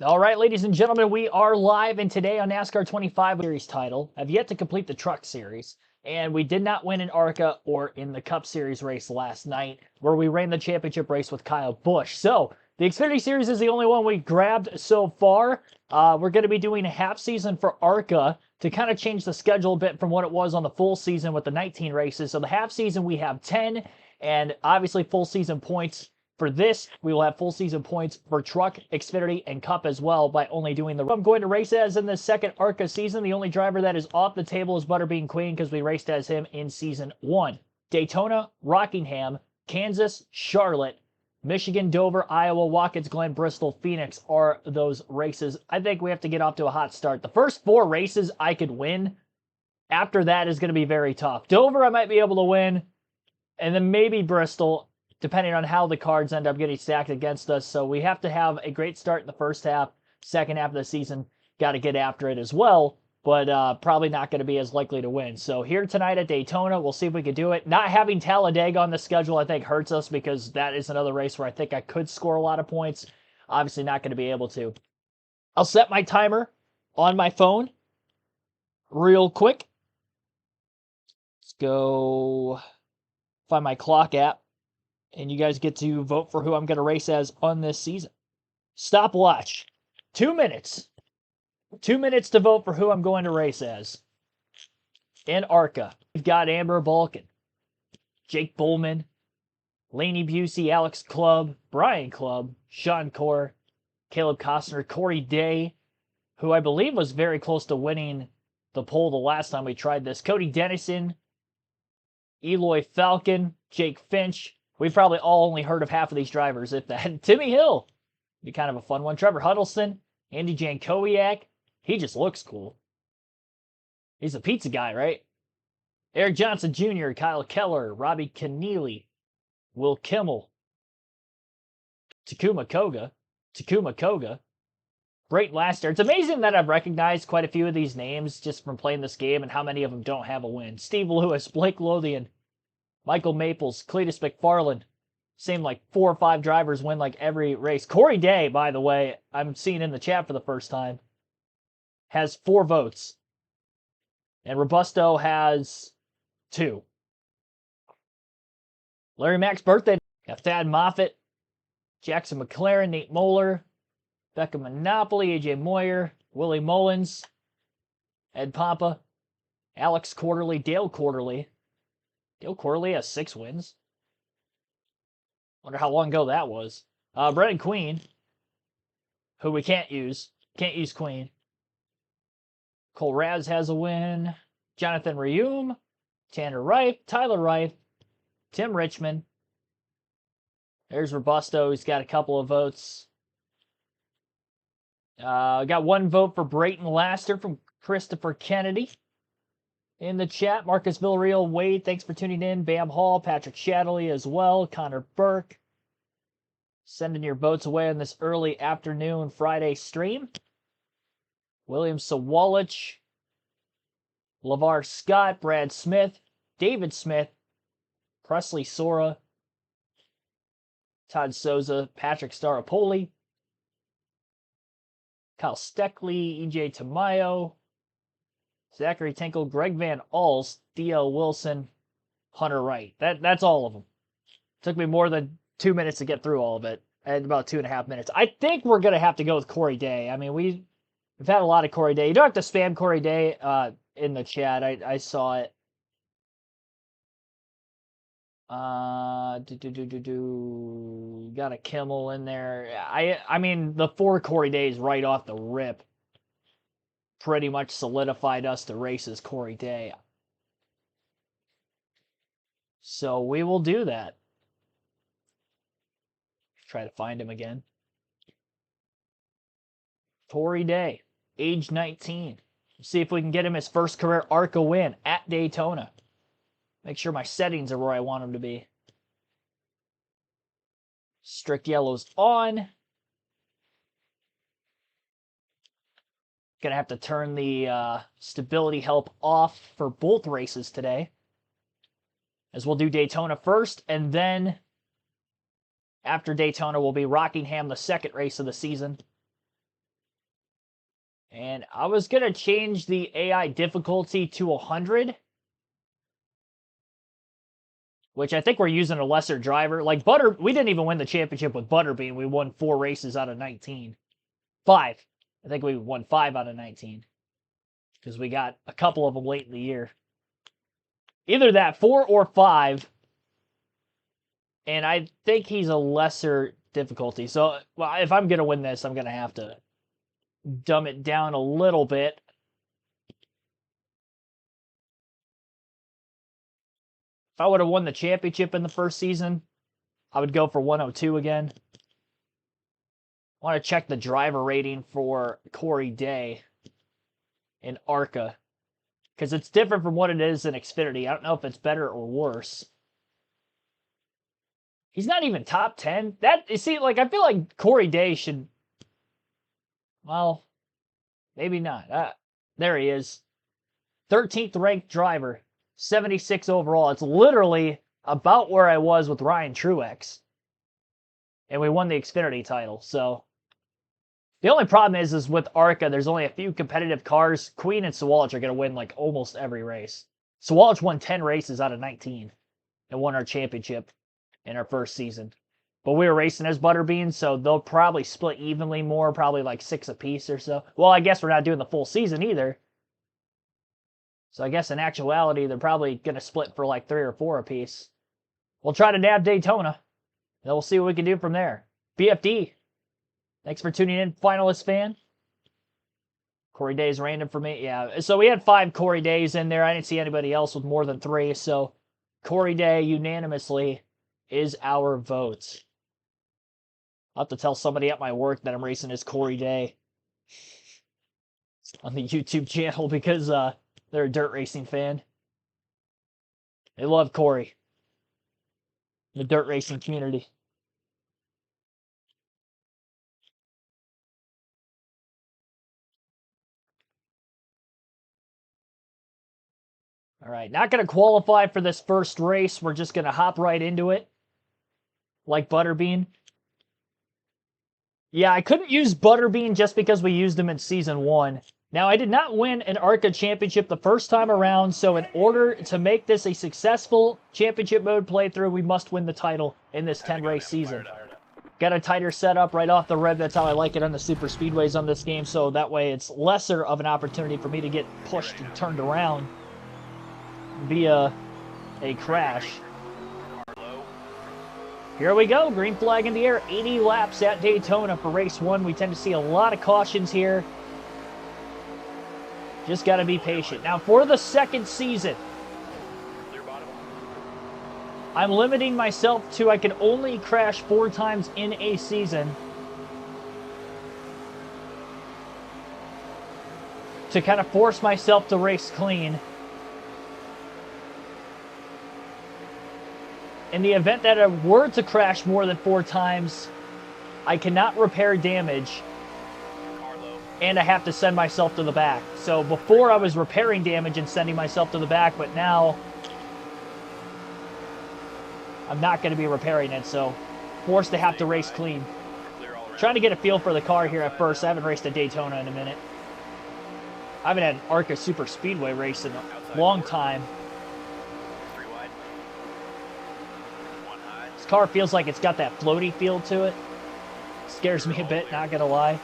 All right, ladies and gentlemen, we are live, and today on NASCAR 25 Series title, I've yet to complete the Truck Series, and we did not win in ARCA or in the Cup Series race last night, where we ran the championship race with Kyle Busch. So, the Xfinity Series is the only one we grabbed so far. We're going to be doing a half season for ARCA to kind of change the schedule a bit from what it was on the full season with the 19 races. So, the half season, we have 10, and obviously full season points. For this, we will have full season points for Truck, Xfinity, and Cup as well by only doing the... I'm going to race as in the second ARCA season. The only driver that is off the table is Butterbean Queen because we raced as him in season 1. Daytona, Rockingham, Kansas, Charlotte, Michigan, Dover, Iowa, Watkins Glen, Bristol, Phoenix are those races. I think we have to get off to a hot start. The first 4 races I could win. After that is going to be very tough. Dover I might be able to win, and then maybe Bristol, depending on how the cards end up getting stacked against us. So we have to have a great start in the first half. Second half of the season, got to get after it as well, but probably not going to be as likely to win. So here tonight at Daytona, we'll see if we can do it. Not having Talladega on the schedule, I think, hurts us because that is another race where I think I could score a lot of points. Obviously not going to be able to. I'll set my timer on my phone real quick. Let's go find my clock app. And you guys get to vote for who I'm going to race as on this season. Stopwatch. 2 minutes. 2 minutes to vote for who I'm going to race as. In ARCA, we've got Amber Balkin, Jake Bullman, Laney Busey, Alex Clubb, Brian Clubb, Sean Corr, Caleb Costner, Corey Day, who I believe was very close to winning the poll the last time we tried this, Cody Dennison, Eloy Falcon, Jake Finch. We've probably all only heard of half of these drivers, if that. Timmy Hill, be kind of a fun one. Trevor Huddleston, Andy Jankowiak. He just looks cool. He's a pizza guy, right? Eric Johnson Jr., Kyle Keller, Robbie Keneally, Will Kimmel, Takuma Koga, Brayton Laster. It's amazing that I've recognized quite a few of these names just from playing this game and how many of them don't have a win. Steve Lewis, Blake Lothian, Michael Maples, Cletus McFarland. Same like 4 or 5 drivers win like every race. Corey Day, by the way, I'm seeing in the chat for the first time, has 4 votes. And Robusto has 2. Larry Mack's birthday. Got Thad Moffitt, Jackson McLaren, Nate Moeller, Becca Monopoly, AJ Moyer, Willie Mullins, Ed Pampa, Alex Quarterly, Dale Quarterly. Dale Quarterly has 6 wins. Wonder how long ago that was. Brennan Queen, who we can't use. Can't use Queen. Cole Raz has a win. Jonathan Reaume, Tanner Reif, Tyler Reif, Tim Richmond. There's Robusto. He's got a couple of votes. Got 1 vote for Brayton Laster from Christopher Kennedy. In the chat, Marcus Villarreal, Wade, thanks for tuning in. Bam Hall, Patrick Shadley as well. Connor Burke. Sending your votes away on this early afternoon Friday stream. William Sawalich, LeVar Scott, Brad Smith, David Smith, Presley Sora, Todd Souza, Patrick Staropoli, Kyle Steckley, EJ Tamayo, Zachary Tinkle, Greg Van Alst, D.L. Wilson, Hunter Wright. That's all of them. Took me more than 2 minutes to get through all of it. And about 2.5 minutes. I think we're going to have to go with Corey Day. I mean, we've had a lot of Corey Day. You don't have to spam Corey Day in the chat. I saw it. Got a Kimmel in there. I mean, the 4 Corey Days right off the rip pretty much solidified us to race as Corey Day. So we will do that. Try to find him again. Corey Day, age 19. See if we can get him his first career ARCA win at Daytona. Make sure my settings are where I want them to be. Strict yellow's on. Gonna have to turn the stability help off for both races today, as we'll do Daytona first, and then after Daytona will be Rockingham, the second race of the season. And I was going to change the AI difficulty to 100. Which I think we're using a lesser driver. Like we didn't even win the championship with Butterbean. We won 4 races out of 19. 5. I think we won 5 out of 19. Because we got a couple of them late in the year. Either that, 4 or 5. And I think he's a lesser difficulty. So, well, if I'm going to win this, I'm going to have to dumb it down a little bit. If I would have won the championship in the first season, I would go for 102 again. I want to check the driver rating for Corey Day in ARCA. Because it's different from what it is in Xfinity. I don't know if it's better or worse. He's not even top 10. You see, like, I feel like Corey Day should... Well, maybe not. There he is. 13th ranked driver. 76 overall. It's literally about where I was with Ryan Truex. And we won the Xfinity title, so... The only problem is with ARCA, there's only a few competitive cars. Queen and Sawalich are going to win, like, almost every race. Sawalich won 10 races out of 19 and won our championship in our first season. But we were racing as Butterbean, so they'll probably split evenly more, probably like 6 apiece or so. Well, I guess we're not doing the full season either. So I guess in actuality, they're probably going to split for like 3 or 4 apiece. We'll try to nab Daytona. Then we'll see what we can do from there. BFD. Thanks for tuning in, finalist fan. Corey Day's random for me. Yeah, so we had 5 Corey Days in there. I didn't see anybody else with more than 3. So Corey Day unanimously is our vote. I'll have to tell somebody at my work that I'm racing as Corey Day on the YouTube channel because they're a dirt racing fan. They love Corey. The dirt racing community. All right, not going to qualify for this first race. We're just going to hop right into it. Like Butterbean. Yeah, I couldn't use Butterbean just because we used him in Season 1. Now, I did not win an ARCA championship the first time around, so in order to make this a successful championship mode playthrough, we must win the title in this 10-race season. Got a tighter setup right off the rib. That's how I like it on the super speedways on this game, so that way it's lesser of an opportunity for me to get pushed and turned around via a crash. Here we go, green flag in the air, 80 laps at Daytona for race 1. We tend to see a lot of cautions here. Just got to be patient. Now for the second season, I'm limiting myself to I can only crash 4 times in a season to kind of force myself to race clean. In the event that I were to crash more than 4 times, I cannot repair damage, and I have to send myself to the back. So before I was repairing damage and sending myself to the back, but now I'm not going to be repairing it, so forced to have to race clean. Trying to get a feel for the car here at first. I haven't raced at Daytona in a minute. I haven't had an ARCA Super Speedway race in a long time. This car feels like it's got that floaty feel to it. Scares me a bit, not gonna lie.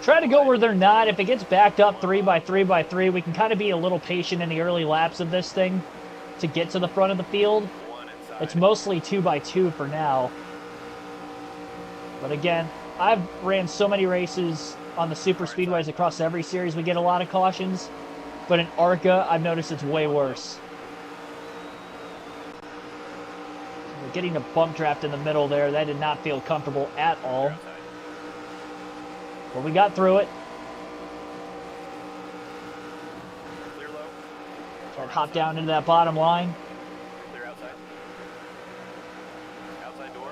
Try to go where they're not. If it gets backed up 3x3x3, we can kind of be a little patient in the early laps of this thing to get to the front of the field. It's mostly 2x2 for now. But again, I've ran so many races on the super speedways across every series. We get a lot of cautions. But in ARCA, I've noticed it's way worse. We're getting a bump draft in the middle there. That did not feel comfortable at all. But we got through it. Try to hop down into that bottom line. Clear outside. Outside door.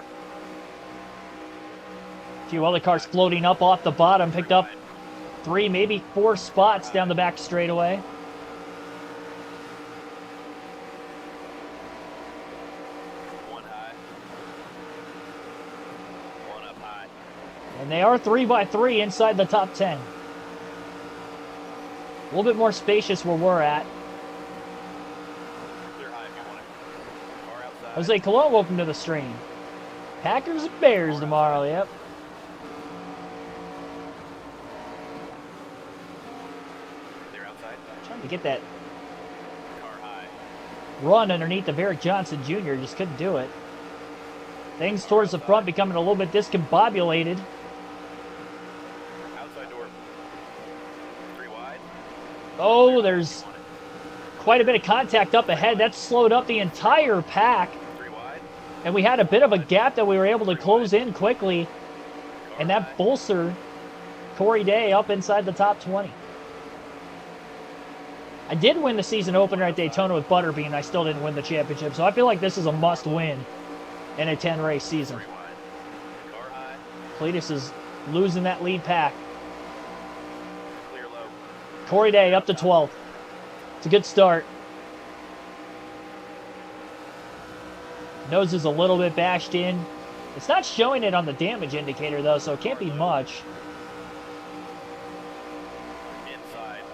A few other cars floating up off the bottom, picked up 3, maybe 4 spots down the back straightaway. And they are 3x3 inside the top 10. A little bit more spacious where we're at. Jose Colon, welcome to the stream. Packers and Bears tomorrow, yep. Trying to get that run underneath of Eric Johnson Jr., just couldn't do it. Things towards the front becoming a little bit discombobulated. Oh, there's quite a bit of contact up ahead. That slowed up the entire pack. And we had a bit of a gap that we were able to close in quickly. And that bolstered Corey Day up inside the top 20. I did win the season opener at Daytona with Butterbean. I still didn't win the championship. So I feel like this is a must-win in a 10-race season. Cletus is losing that lead pack. Corey Day up to 12th. It's a good start. Nose is a little bit bashed in. It's not showing it on the damage indicator, though, so it can't be much.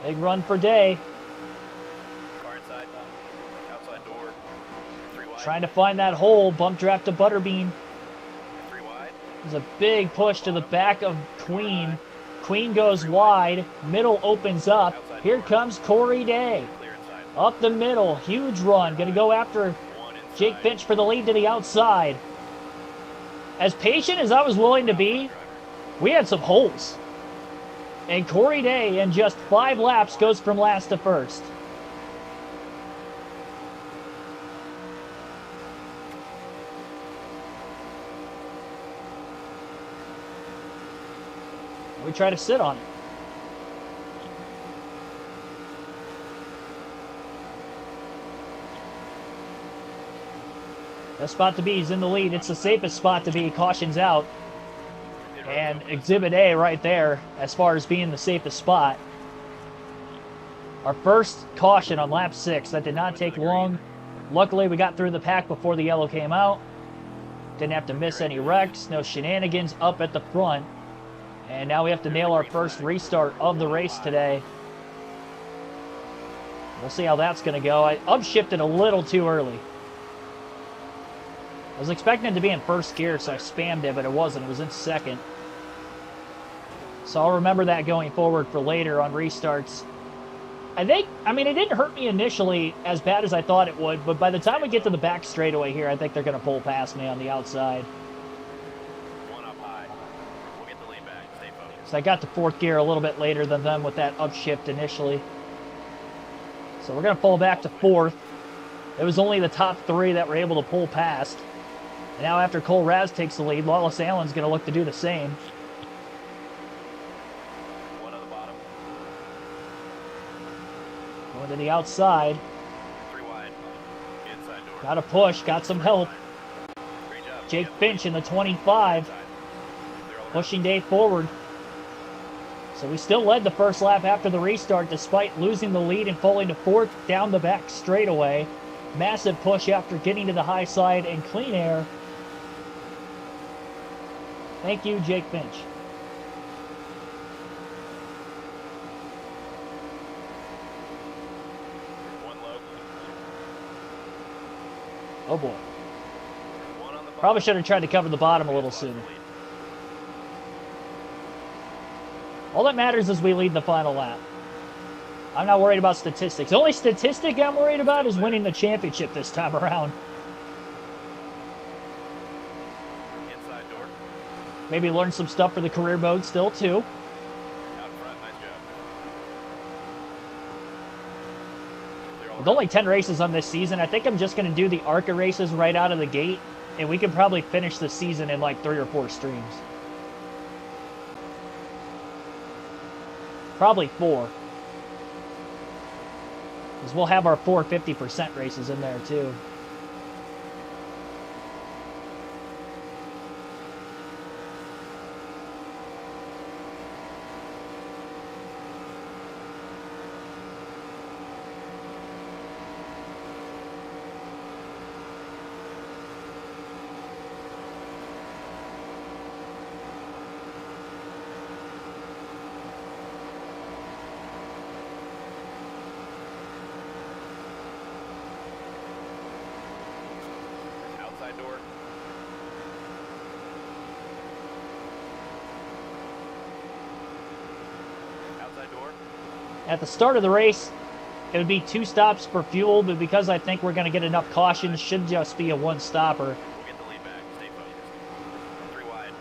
Big run for Day. Trying to find that hole. Bump draft to Butterbean. There's a big push to the back of Queen. Queen goes wide. Middle opens up. Here comes Corey Day. Up the middle. Huge run. Going to go after Jake Finch for the lead to the outside. As patient as I was willing to be, we had some holes. And Corey Day, in just 5 laps, goes from last to first. We try to sit on it. The spot to be is in the lead. It's the safest spot to be. Caution's out. And Exhibit A right there as far as being the safest spot. Our first caution on lap 6. That did not take long. Luckily, we got through the pack before the yellow came out. Didn't have to miss any wrecks. No shenanigans up at the front. And now we have to nail our first restart of the race today. We'll see how that's going to go. I upshifted a little too early. I was expecting it to be in first gear, so I spammed it, but it wasn't. It was in second. So I'll remember that going forward for later on restarts. I mean, it didn't hurt me initially as bad as I thought it would, but by the time we get to the back straightaway here, I think they're going to pull past me on the outside. So I got to 4th gear a little bit later than them with that upshift initially. So we're going to pull back to 4th. It was only the top 3 that were able to pull past. And now after Cole Raz takes the lead, Lawless Allen's going to look to do the same. Going to the outside. Got a push, got some help. Jake Finch in the 25. Pushing Day forward. So we still led the first lap after the restart despite losing the lead and falling to 4th down the back straightaway. Massive push after getting to the high side and clean air. Thank you, Jake Finch. Oh boy. Probably should have tried to cover the bottom a little sooner. All that matters is we lead the final lap. I'm not worried about statistics. The only statistic I'm worried about is winning the championship this time around. Maybe learn some stuff for the career mode still, too. With only 10 races on this season, I think I'm just going to do the ARCA races right out of the gate, and we can probably finish the season in like 3 or 4 streams. Probably 4. Because we'll have our 4 50% races in there, too. At the start of the race, it would be 2 stops for fuel, but because I think we're going to get enough cautions, should just be a 1-stopper. We'll get the lead back. Stay focused. 3 wide.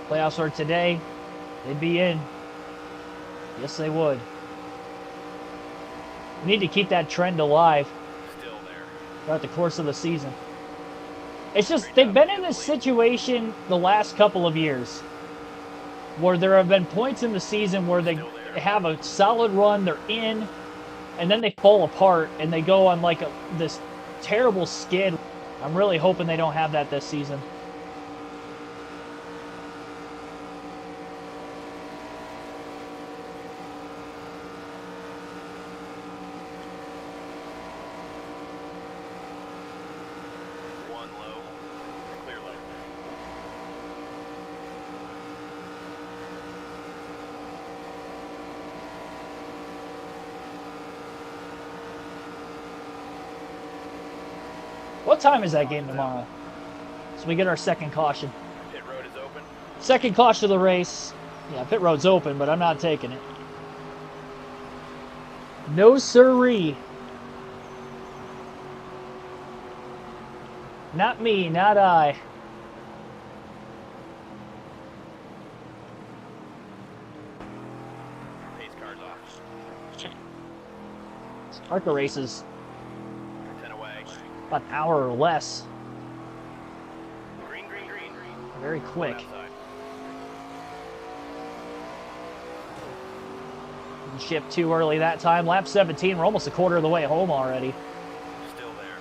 Playoffs are today. They'd be in. Yes, they would. We need to keep that trend alive Still there. throughout the course of the season. It's just, they've been in this situation the last couple of years where there have been points in the season where they have a solid run, they're in, and then they fall apart and they go on like this terrible skid. I'm really hoping they don't have that this season. What time is that game tomorrow? So we get our second caution. Pit road is open. Second caution of the race. Yeah, pit road's open, but I'm not taking it. No siree. Not me, not I. Pace cars off. ARCA races 10 away. about an hour or less. Green, green, green, green. Very quick. Outside. Didn't shift too early that time. Lap 17, we're almost a quarter of the way home already. Still there.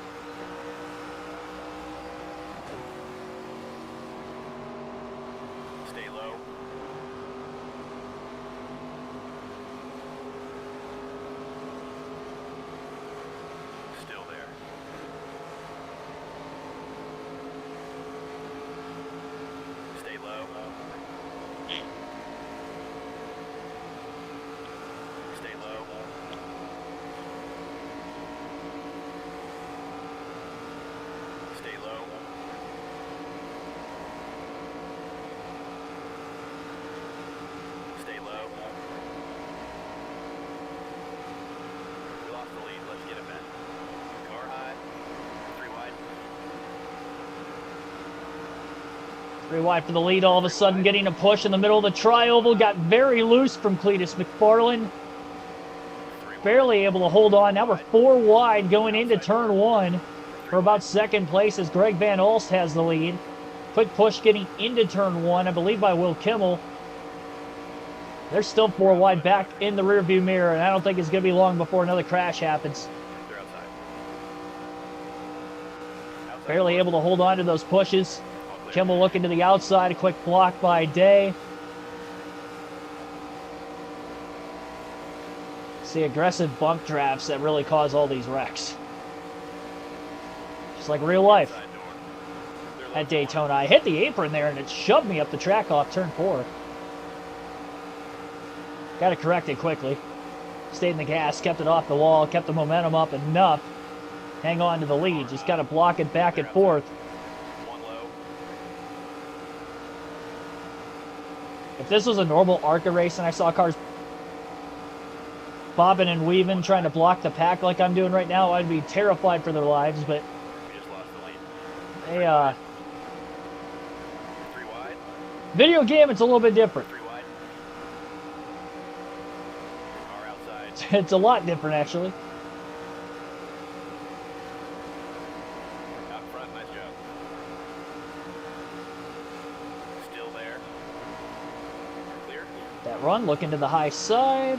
Stay low. Still there. Stay low. Stay low. Stay low. Stay low. We lost the lead. Let's get it back. Car high. 3 wide. 3 wide for the lead, all of a sudden getting a push in the middle of the tri-oval. Got very loose from Cletus McFarland. 3 wide. Barely able to hold on. Now we're 4 wide going into turn 1 for about second place as Greg Van Olst has the lead. Quick push getting into turn 1, I believe by Will Kimmel. They're still 4 wide back in the rearview mirror, and I don't think it's going to be long before another crash happens. They're outside. Outside. Barely able to hold on to those pushes. All clear. Kimmel looking to the outside, a quick block by Day. See aggressive bump drafts that really cause all these wrecks. Just like real life Side door. They're low. at Daytona. I hit the apron there and it shoved me up the track off turn 4. Got to correct it quickly. Stayed in the gas, kept it off the wall, kept the momentum up enough. Hang on to the lead. Just got to block it back and forth. 1 low. If this was a normal ARCA race and I saw cars bobbing and weaving, trying to block the pack like I'm doing right now, I'd be terrified for their lives, but We just lost the lead. they, 3 wide. video game, it's a little bit different. 3 wide. Car outside. It's a lot different, actually. Out front, nice job. Still there. Clear. That run, looking to the high side.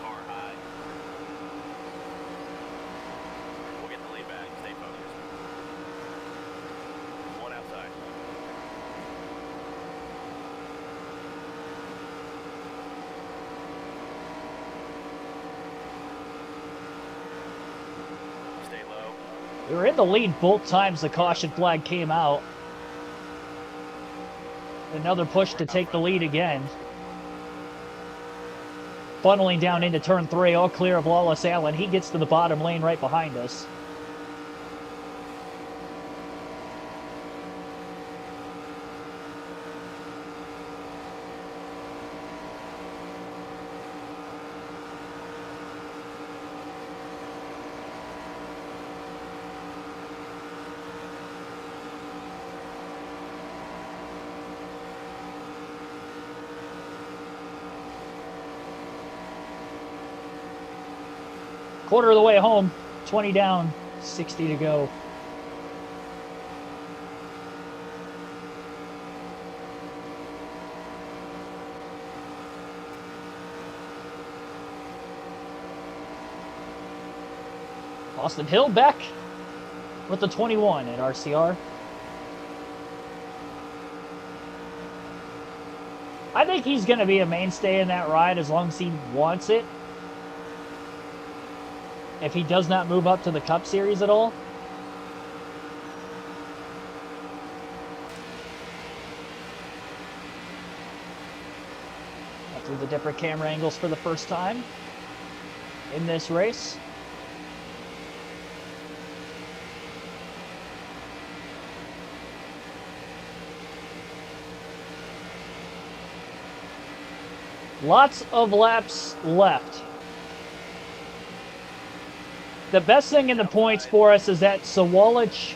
Car high. We'll get the lead back. Stay focused. 1 outside. Stay low. We were in the lead both times the caution flag came out. Another push to take the lead again. Funneling down into turn 3, all clear of Lawless Allen. He gets to the bottom lane right behind us. Quarter of the way home. 20 down, 60 to go. Austin Hill back with the 21 at RCR. I think he's going to be a mainstay in that ride as long as he wants it. If he does not move up to the Cup Series at all. I'll do the different camera angles for the first time in this race. Lots of laps left. The best thing in the points for us is that Sawalich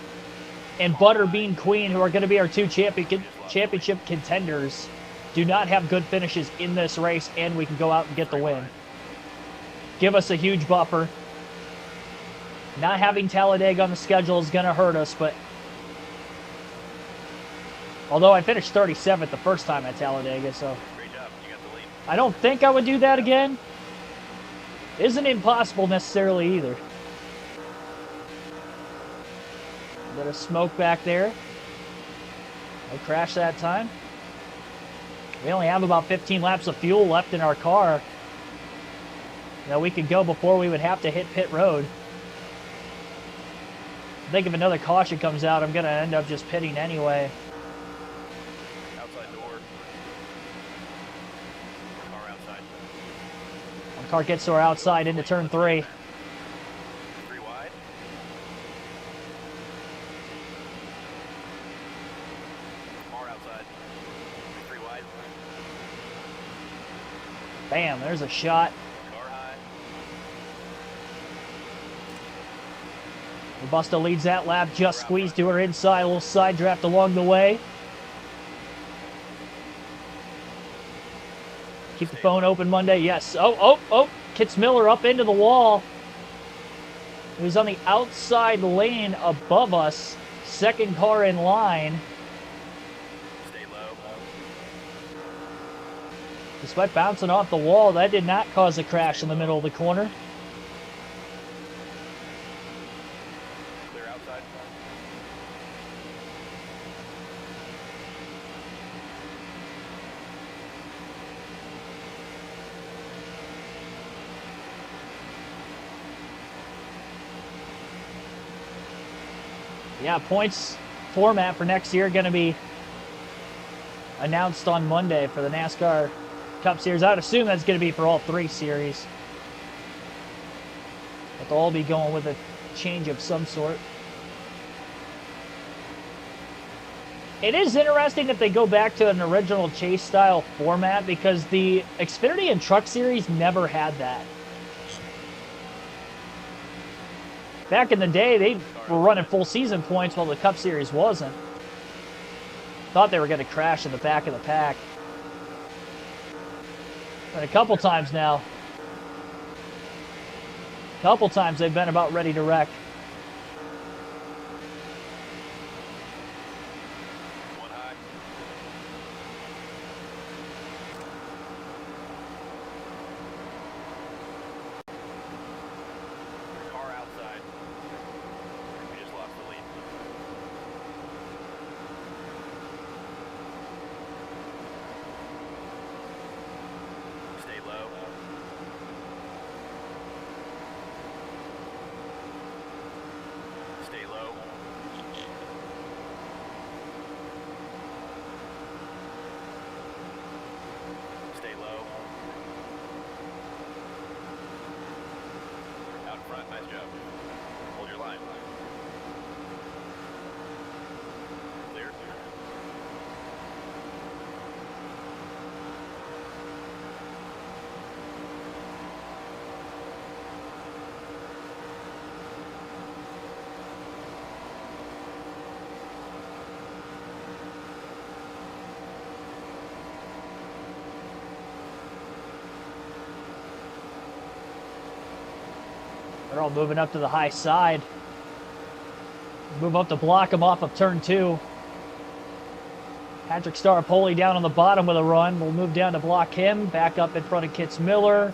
and Butterbean Queen, who are going to be our two championship contenders, do not have good finishes in this race, and we can go out and get the win. Give us a huge buffer. Not having Talladega on the schedule is going to hurt us, but although I finished 37th the first time at Talladega, so I don't think I would do that again. Isn't impossible necessarily either. A bit of smoke back there. No crash that time. We only have about 15 laps of fuel left in our car. That we could go before we would have to hit pit road. I think if another caution comes out, I'm going to end up just pitting anyway. Outside door. Car outside. One car gets to our outside into turn 3. 3 wide. Car outside. 3 wide. Bam, there's a shot. Car high. Robusta leads that lap, just squeezed to her inside, a little side draft along the way. Keep the phone open Monday, yes. Oh, Kits Miller up into the wall. He was on the outside lane above us, second car in line. Stay low. Despite bouncing off the wall, that did not cause a crash in the middle of the corner. Clear outside. Yeah, points format for next year going to be announced on Monday for the NASCAR Cup Series. I'd assume that's going to be for all 3 series. But they'll all be going with a change of some sort. It is interesting if they go back to an original chase style format, because the Xfinity and Truck Series never had that. Back in the day, they were running full season points while the Cup Series wasn't. Thought they were going to crash in the back of the pack. And a couple times now. A couple times they've been about ready to wreck. One high. Car outside. We just lost the lead. Stay low. They're all moving up to the high side. Move up to block him off of turn 2. Patrick Staropoli down on the bottom with a run. We'll move down to block him. Back up in front of Kitts Miller.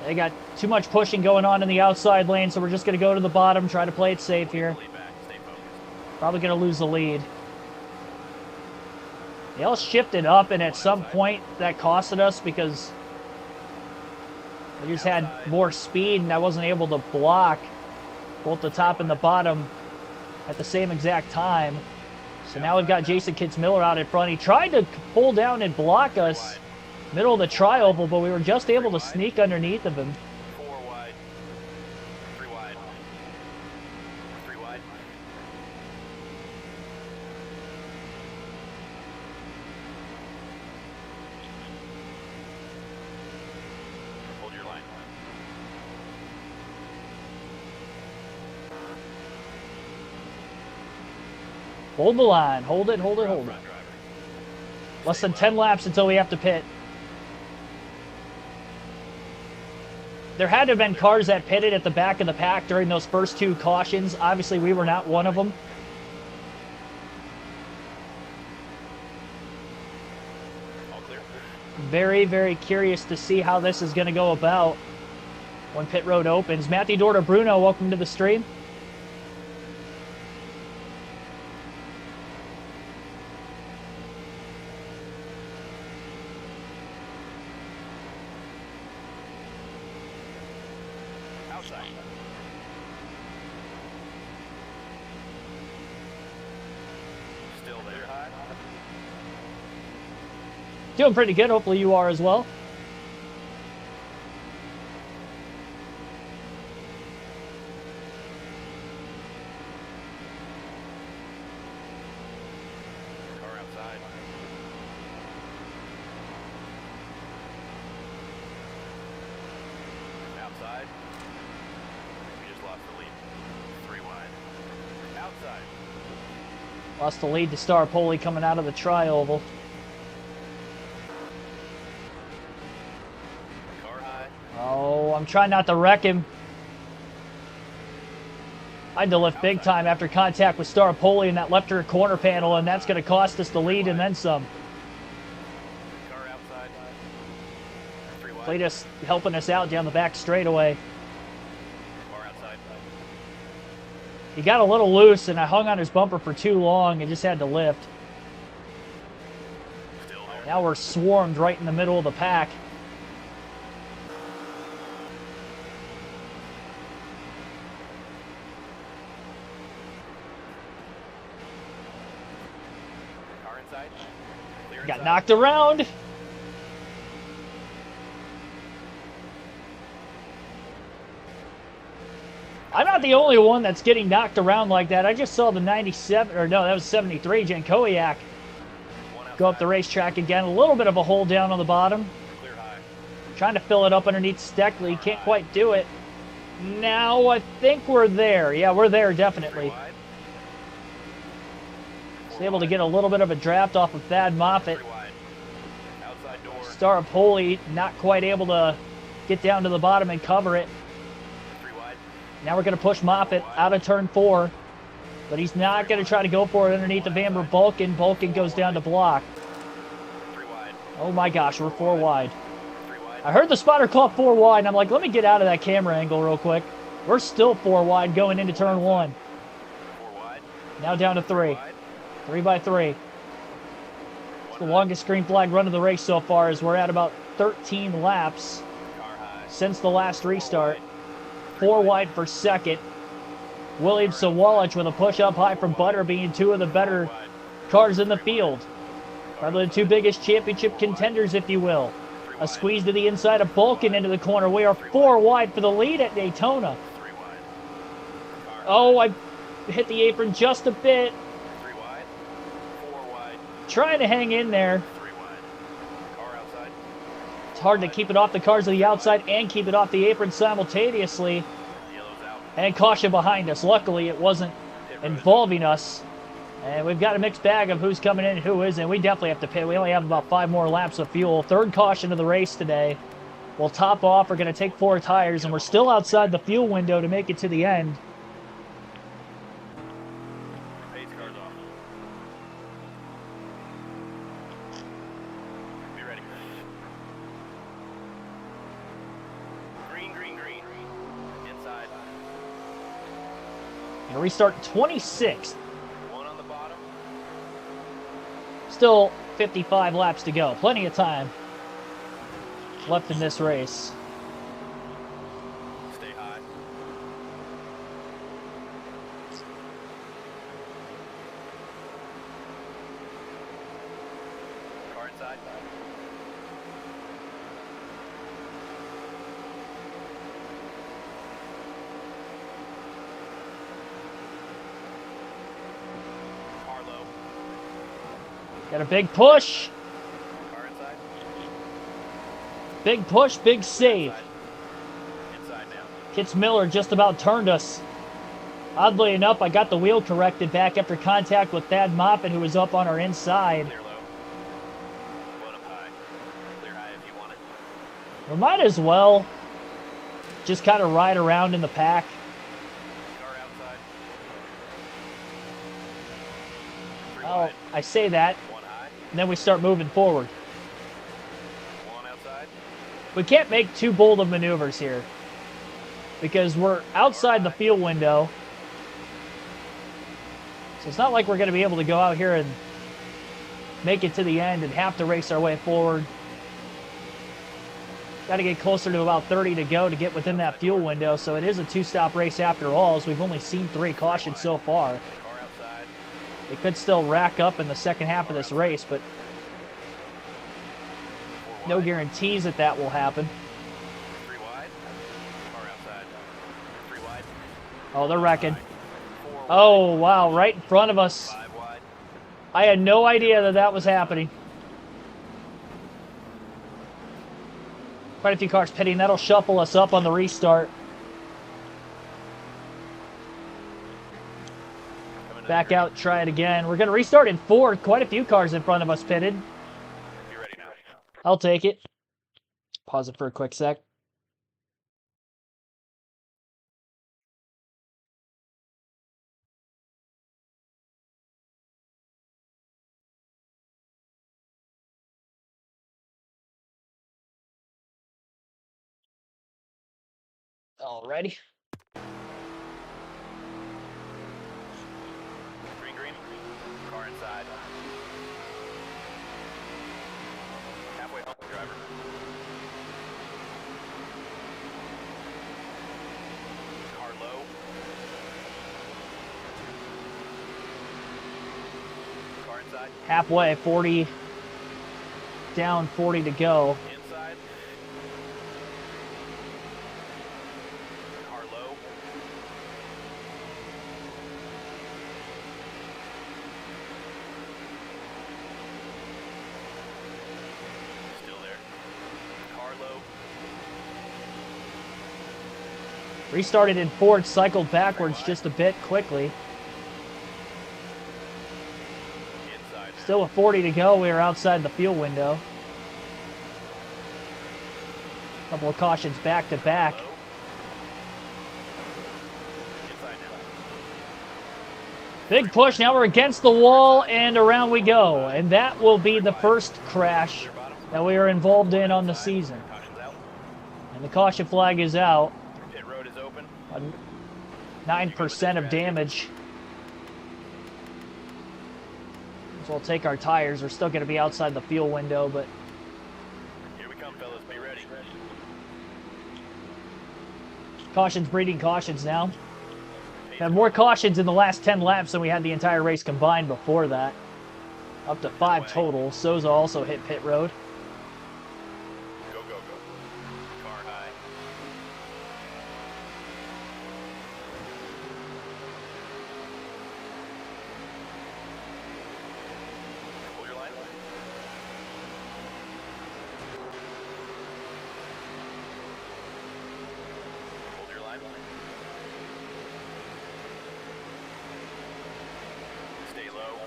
They got too much pushing going on in the outside lane, so we're just going to go to the bottom, try to play it safe here. Probably going to lose the lead. They all shifted up, and at some point that costed us because I just had more speed and I wasn't able to block both the top and the bottom at the same exact time. So now we've got Jason Kitts Miller out in front. He tried to pull down and block us middle of the tri-oval, but we were just able to sneak underneath of him. 4 wide. 3 wide. 3 wide. Hold your line. Hold the line. Hold it, hold it, hold it. Less than 10 laps until we have to pit. There had to have been cars that pitted at the back of the pack during those first 2 cautions. Obviously, we were not one of them. All clear. Very, very curious to see how this is going to go about when pit road opens. Matthew Dorter Bruno, welcome to the stream. Outside. Still there. High. Doing pretty good. Hopefully you are as well. Car outside. Outside. We just lost the lead. 3 wide. Outside. Lost the lead to Staropoli coming out of the tri-oval. Car high. Oh, I'm trying not to wreck him. I had to lift big time after contact with Staropoli in that left rear corner panel, and that's going to cost us the lead and then some. Car outside. 3 wide. Cletus helping us out down the back straightaway. Car outside. He got a little loose, and I hung on his bumper for too long and just had to lift. Still there. Now we're swarmed right in the middle of the pack. Car inside. Clear Got inside. knocked around. I'm not the only one that's getting knocked around like that. I just saw the 97, or no, that was 73, Jankowiak One go up outside. the racetrack again. A little bit of a hole down on the bottom. Clear high. Trying to fill it up underneath Steckley. Can't quite do it. Now I think we're there. Yeah, we're there 3 definitely. wide. Was able to get a little bit of a draft off of Thad Moffitt. 3 wide. Outside door. Staropoli not quite able to get down to the bottom and cover it. 3 wide. Now we're going to push Moffitt out of turn 4. But he's not going to try to go for it underneath of Amber Bulkin. Bulkin goes down to block. 3 wide. Oh my gosh, we're 4 wide. 3 wide. I heard the spotter call 4 wide, and I'm like, let me get out of that camera angle real quick. We're still 4 wide going into turn 1. 4 wide. Now down to 3. Wide. 3 by 3. It's the longest green flag run of the race so far, as we're at about 13 laps Car high. since the last restart. 4 wide for second. William Sawalich with a push up high from Butter, being 2 of the better Wide. cars in the field. Probably the 2 biggest championship contenders, if you will. A squeeze to the inside of Bulkin into the corner. We are 4 wide for the lead at Daytona. 3 wide. Car Oh, I hit the apron just a bit. 3 wide. 4 wide. Trying to hang in there. 3 wide. Car outside. It's hard to keep it off the cars on the outside and keep it off the apron simultaneously. Yellow's out. And caution behind us. Luckily, it wasn't involving us. And we've got a mixed bag of who's coming in and who isn't. We definitely have to pit. We only have about 5 more laps of fuel. 3rd caution of the race today. We'll top off. We're going to take 4 tires, and we're still outside the fuel window to make it to the end. Pace car's off. Be ready. Green, green, green. Inside. And restart 26th. 1 on the bottom. Still 55 laps to go. Plenty of time left in this race. Stay high. Car inside. Car low. Got a big push. Car inside. Big push, big save. Inside now. Kitts Miller just about turned us. Oddly enough, I got the wheel corrected back after contact with Thad Moppin, who was up on our inside. Clear low. One up high. Clear high if you want it. We might as well just kind of ride around in the pack. Car outside. Three Oh, wide. I say that, 1 high. and then we start moving forward. 1 outside. We can't make too bold of maneuvers here because we're outside the fuel window. So it's not like we're going to be able to go out here and make it to the end and have to race our way forward. Got to get closer to about 30 to go to get within that fuel window. So it is a 2-stop race after all, as we've only seen 3 cautions so far. Car outside. It could still rack up in the second half of this race, but 4 no wide. guarantees that that will happen. 3 wide. Car outside. 3 wide. Oh, they're wrecking. 4 wide. Oh, wow, right in front of us. 5 wide. I had no idea that that was happening. Quite a few cars pitting. That'll shuffle us up on the restart. Coming Back under. out, try it again. We're going to restart in 4th. Quite a few cars in front of us pitted. Be ready now. I'll take it. Pause it for a quick sec. Alrighty. Green, green. Car inside. Halfway home, driver. Car low. Car inside. Halfway, 40 down, 40 to go. Inside. Car low. Still there. Car low. Restarted in 4th, cycled backwards just a bit quickly. Inside. Still with 40 to go, we are outside the fuel window. Couple of cautions back to back. Low. Inside now. Big push, now we're against the wall, and around we go. And that will be the first crash Clear bottom. that we are involved in on the season. Caution's out. And the caution flag is out. Pit road is open. 9% of damage. So we'll take our tires. We're still going to be outside the fuel window, but Here we come, fellas. Be ready. cautions breeding cautions now. We had more cautions in the last 10 laps than we had the entire race combined before that. Up to 5 total. Souza also hit pit road. Go, go, go. Car high. Hold your line. Hold your line. Stay low.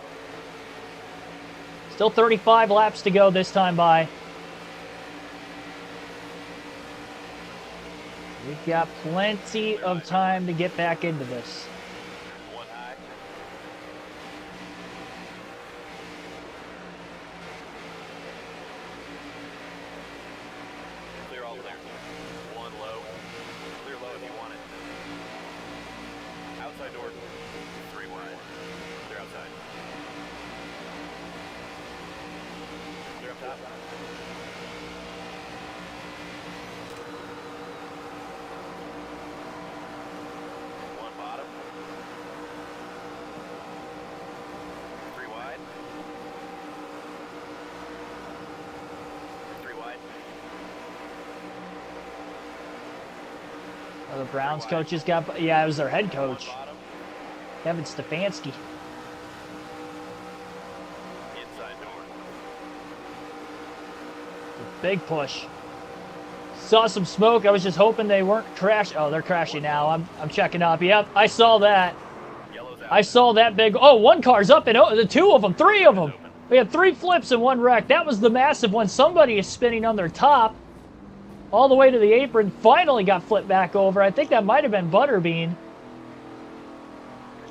Still 35 laps to go this time by. got plenty of time to get back into this. One high. Clear all clear. One low. Clear low if you want it. Outside door. Three wide. Clear outside. Clear up top. One bottom. Three wide. Three wide. The Browns coaches got, yeah, it was their head coach, One bottom. Kevin Stefanski. Inside door. Big push. Saw some smoke. I was just hoping they weren't crash. Oh, they're crashing now. I'm checking up. Yep, I saw that. Yellow's out. I saw that big. Oh, one car's up and the two of them, three of them. We had 3 flips and 1 wreck. That was the massive one. Somebody is spinning on their top all the way to the apron. Finally got flipped back over. I think that might have been Butterbean.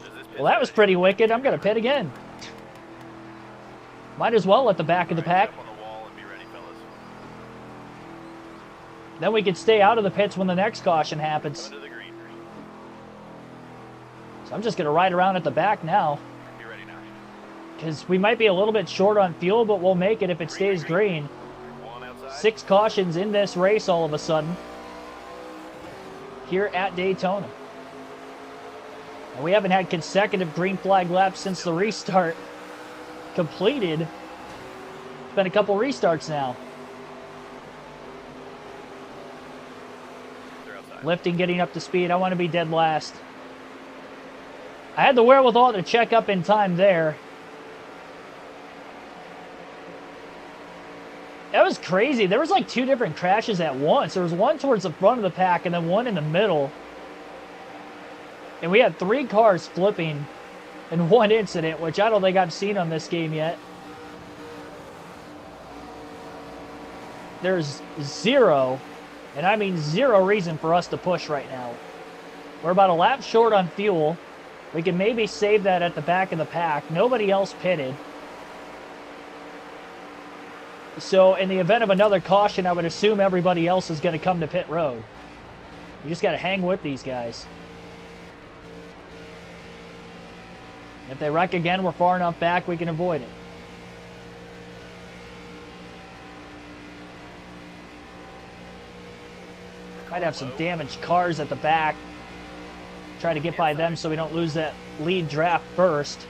Does this pit Well, that was pretty wicked. I'm going to pit again. Might as well at the back of the pack. Jump on the wall and be ready, fellas. Then we can stay out of the pits when the next caution happens. Go to the green. So I'm just going to ride around at the back now. Be ready now. Because we might be a little bit short on fuel, but we'll make it if it stays green. One outside. 6 cautions in this race all of a sudden. Here at Daytona. And we haven't had consecutive green flag laps since the restart completed. It's been a couple restarts now. They're outside. Lifting, getting up to speed. I want to be dead last. I had the wherewithal to check up in time there. That was crazy. There was like 2 different crashes at once. There was one towards the front of the pack and then one in the middle. And we had 3 cars flipping in one incident, which I don't think I've seen on this game yet. There's 0, and I mean 0 reason for us to push right now. We're about a lap short on fuel. We can maybe save that at the back of the pack. Nobody else pitted. So in the event of another caution, I would assume everybody else is going to come to pit road. You just got to hang with these guys. If they wreck again, we're far enough back we can avoid it. Might have some damaged cars at the back. Try to get by them so we don't lose that lead draft first.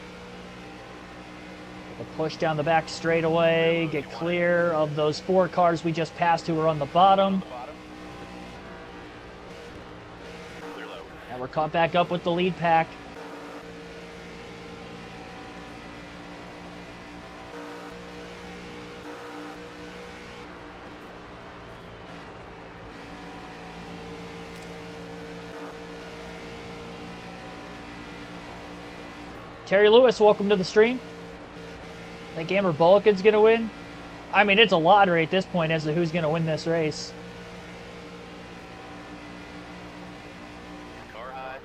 We'll push down the back straightaway, get clear of those 4 cars we just passed who are on the bottom. Clear low. And we're caught back up with the lead pack. Terry Lewis, welcome to the stream. Think Amber Bullock's going to win? I mean, it's a lottery at this point as to who's going to win this race. Car high.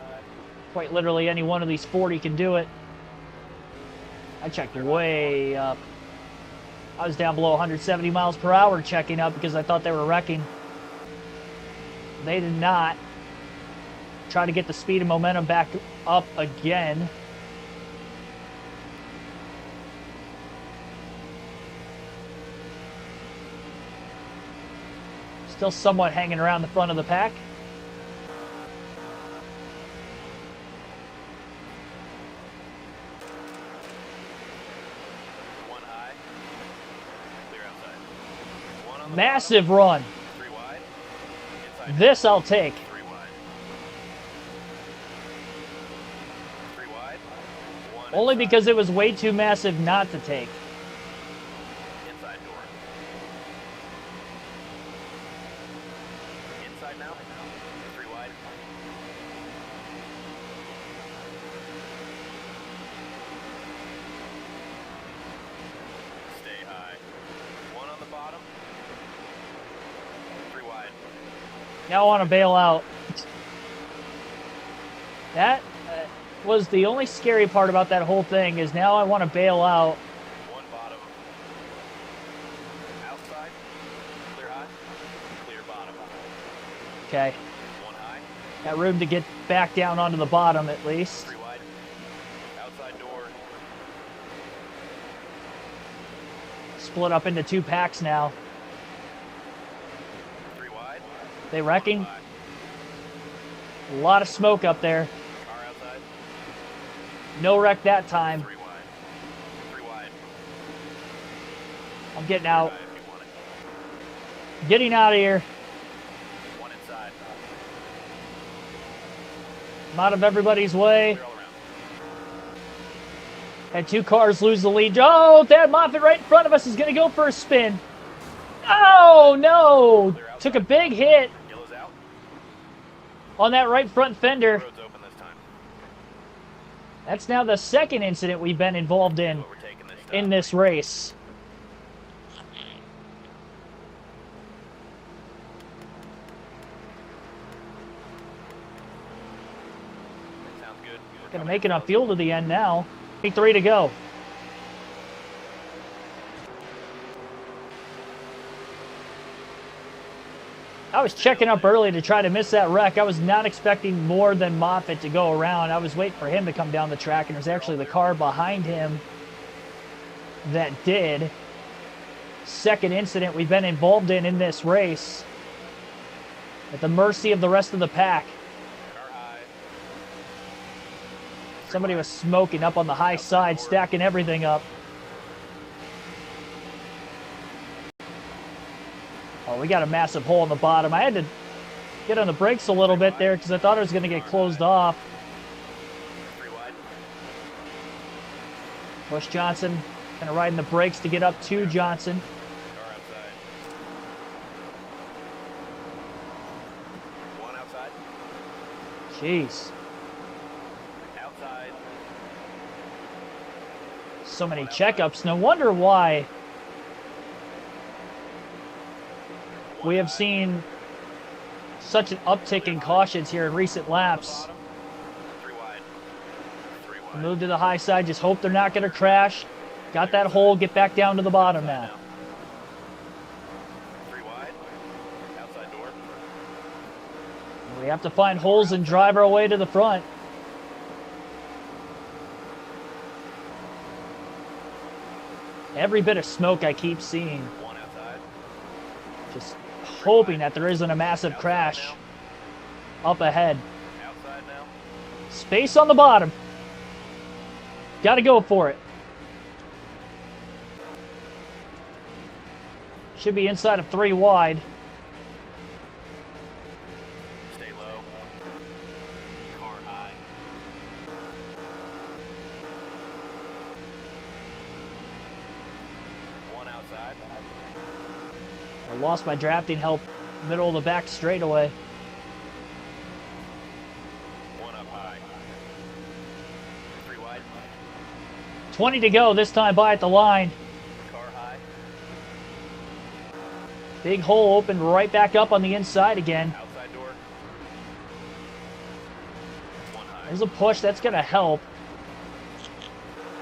Quite literally any one of these 40 can do it. I checked way up. I was down below 170 miles per hour checking up because I thought they were wrecking. They did not. Try to get the speed and momentum back up again. Still somewhat hanging around the front of the pack. One high. Clear outside. One on the Massive run. bottom. 3 wide. Inside. This I'll take. 3 wide. 3 wide. One Only inside. because it was way too massive not to take. Inside door. Inside now. 3 wide. Stay high. One on the bottom. 3 wide. Now I want to bail out. That was the only scary part about that whole thing is now I want to bail out. One bottom. Outside. Clear high. Clear bottom. Okay. One high. Got room to get back down onto the bottom at least. 3 wide. Outside door. Split up into 2 packs now. 3 wide. They wrecking. 5. A lot of smoke up there. Car outside. No wreck that time. 3 wide. 3 wide. I'm getting out. If you want it. Getting out of here. 1 inside. I'm out of everybody's way. Clear all around. Had 2 cars lose the lead. Oh, Dad Moffitt right in front of us is going to go for a spin. Oh, no. Took a big hit Yellow's out. on that right front fender. Road's open this time. That's now the second incident we've been involved in Overtaking this time. this race. Sounds good. We're Gonna coming make in it on close. fuel to the end now. 3 to go. I was checking up early to try to miss that wreck. I was not expecting more than Moffitt to go around. I was waiting for him to come down the track, and it was actually the car behind him that did. Second incident we've been involved in this race. At the mercy of the rest of the pack. Car high. Somebody was smoking up on the high side, stacking everything up. Oh, we got a massive hole in the bottom. I had to get on the brakes a little bit there because I thought it was going to get closed off. 3 wide. Bush Johnson kind of riding the brakes to get up to Johnson. Car outside. 1 outside. Jeez. Outside. So many checkups. No wonder why we have seen such an uptick in cautions here in recent laps. Bottom. 3 wide. 3 wide. Move to the high side. Just hope they're not going to crash. Got that hole. Get back down to the bottom now. 3 wide. Outside door. We have to find holes and drive our way to the front. Every bit of smoke I keep seeing. 1 outside. Just hoping that there isn't a massive crash up ahead. Outside now. Space on the bottom. Got to go for it. Should be inside of 3 wide. Stay low. Car high. One outside. I lost my drafting help middle of the back straightaway. 1 up high. 3 wide. 20 to go this time by at the line. Car high. Big hole opened right back up on the inside again. Outside door. 1 high. There's a push. That's going to help.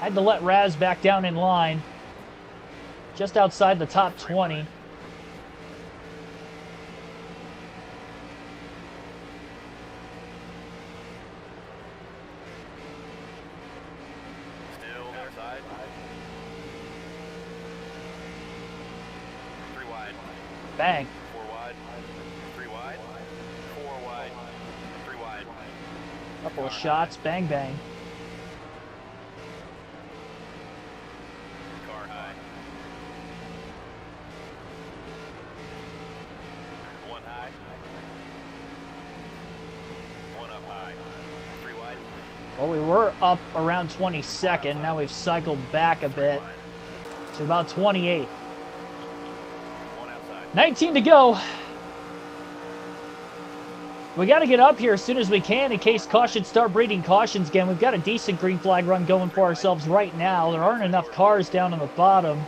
Had to let Raz back down in line. Just outside the top 20. Still outside. 3 wide. Bang. 4 wide. 3 wide. 4 wide. 3 wide. Couple of shots. Bang, bang. Car high. 1 high. 1 up high. 3 wide. Well, we were up around 22nd. Now we've cycled back a bit to about 28. 1 outside. 19 to go. We got to get up here as soon as we can in case cautions start breeding cautions again. We've got a decent green flag run going for ourselves right now. There aren't enough cars down on the bottom.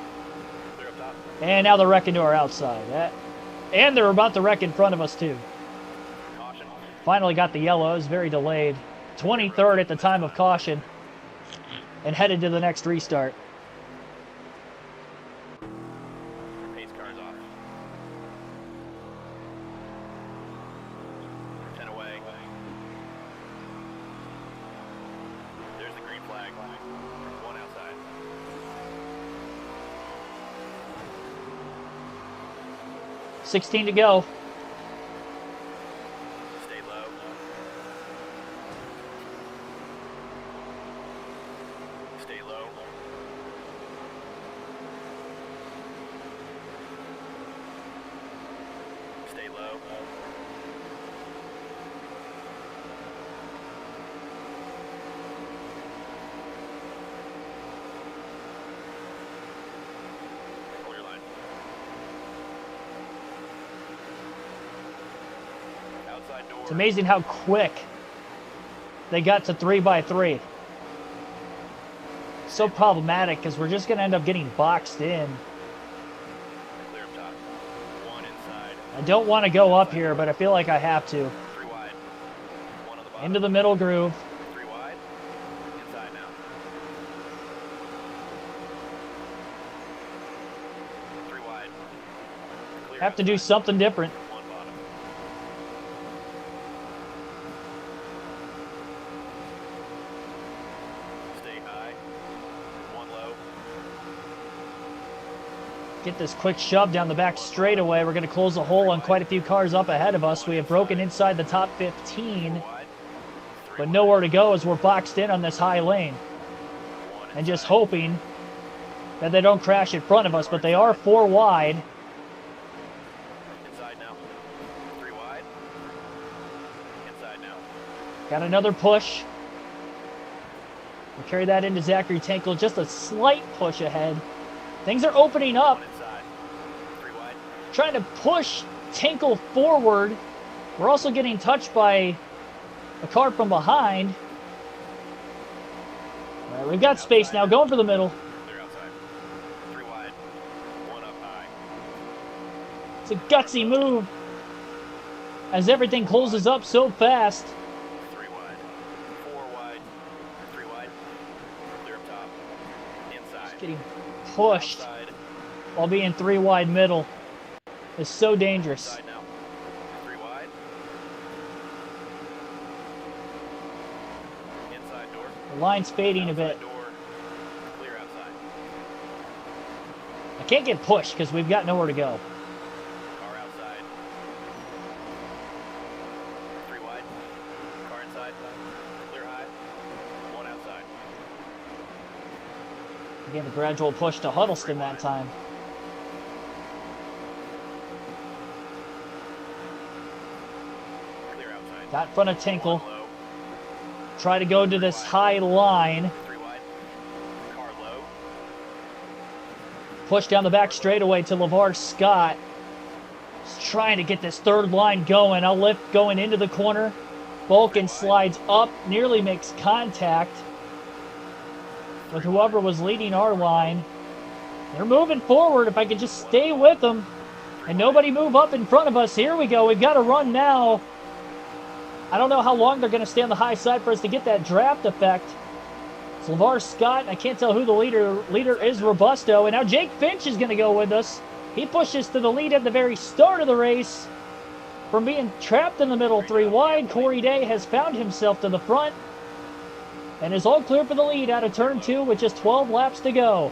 Clear up top. And now they're wrecking to our outside. And they're about to wreck in front of us too. Caution. Finally got the yellow. It was very delayed. 23rd at the time of caution and headed to the next restart. Pace car's off. 10 away. There's the green flag. 1 outside. $16 to go. Stay low. Stay low. Stay low. Hold your line. Outside door. It's amazing how quick they got to 3x3. So problematic because we're just going to end up getting boxed in. Clear up top. 1 inside. I don't want to go up here, but I feel like I have to. 3 wide. 1 on the bottom. Into the middle groove. 3 wide. Inside now. 3 wide. Clear Have to do outside. something different. 1 bottom. Stay high. 1 low. Get this quick shove down the back straightaway. We're going to close the hole on quite a few cars up ahead of us. We have broken inside the top 15, Wide. 3 but wide. nowhere to go as we're boxed in on this high lane. 1 And just inside. hoping that they don't crash in front of us, but they are 4 wide. Inside now. 3 wide. Inside now. Got another push. We'll carry that into Zachary Tinkle. Just a slight push ahead. Things are opening up. 1 inside. 3 wide. Trying to push Tinkle forward. We're also getting touched by a car from behind. All right, we've got space now. Going for the middle. Clear outside. 3 wide. 1 up high. It's a gutsy move as everything closes up so fast. 3 wide. 4 wide. 3 wide. Clear up top. Inside. Getting pushed Outside. while being 3 wide middle is so dangerous. Inside now. 3 wide. Inside door. The line's fading a Outside bit. door. Clear outside. I can't get pushed because we've got nowhere to go. Car outside. 3 wide. Car inside. Clear high. 1 outside. Again, the gradual push to Huddleston that time. Clear outside. Got in front of Tinkle. 1 low. Try to go to this high line. 3 wide. Car low. Push down the back straightaway to LeVar Scott. He's trying to get this third line going. I'll lift going into the corner. Vulcan slides up, nearly makes contact with whoever was leading our line. They're moving forward. If I could just stay with them and nobody move up in front of us. Here we go. We've got to run now. I don't know how long they're going to stay on the high side for us to get that draft effect. It's LeVar Scott. I can't tell who the leader is, Robusto. And now Jake Finch is going to go with us. He pushes to the lead at the very start of the race. From being trapped in the middle 3 wide, Corey Day has found himself to the front and is all clear for the lead out of turn 2 with just 12 laps to go.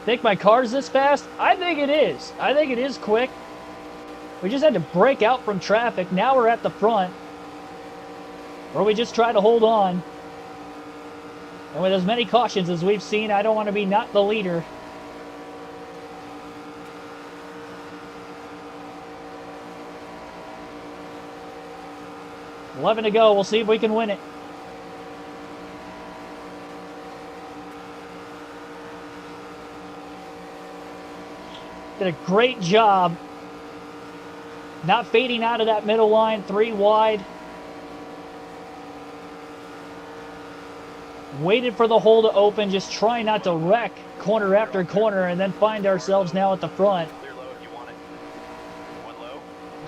Think my car's this fast? I think it is. I think it is quick. We just had to break out from traffic. Now we're at the front. Or we just try to hold on. And with as many cautions as we've seen, I don't want to be not the leader. $11 to go. We'll see if we can win it. Did a great job not fading out of that middle line, 3 wide. Waited for the hole to open, just trying not to wreck corner after corner, and then find ourselves now at the front. Clear low if you want it. 1 low.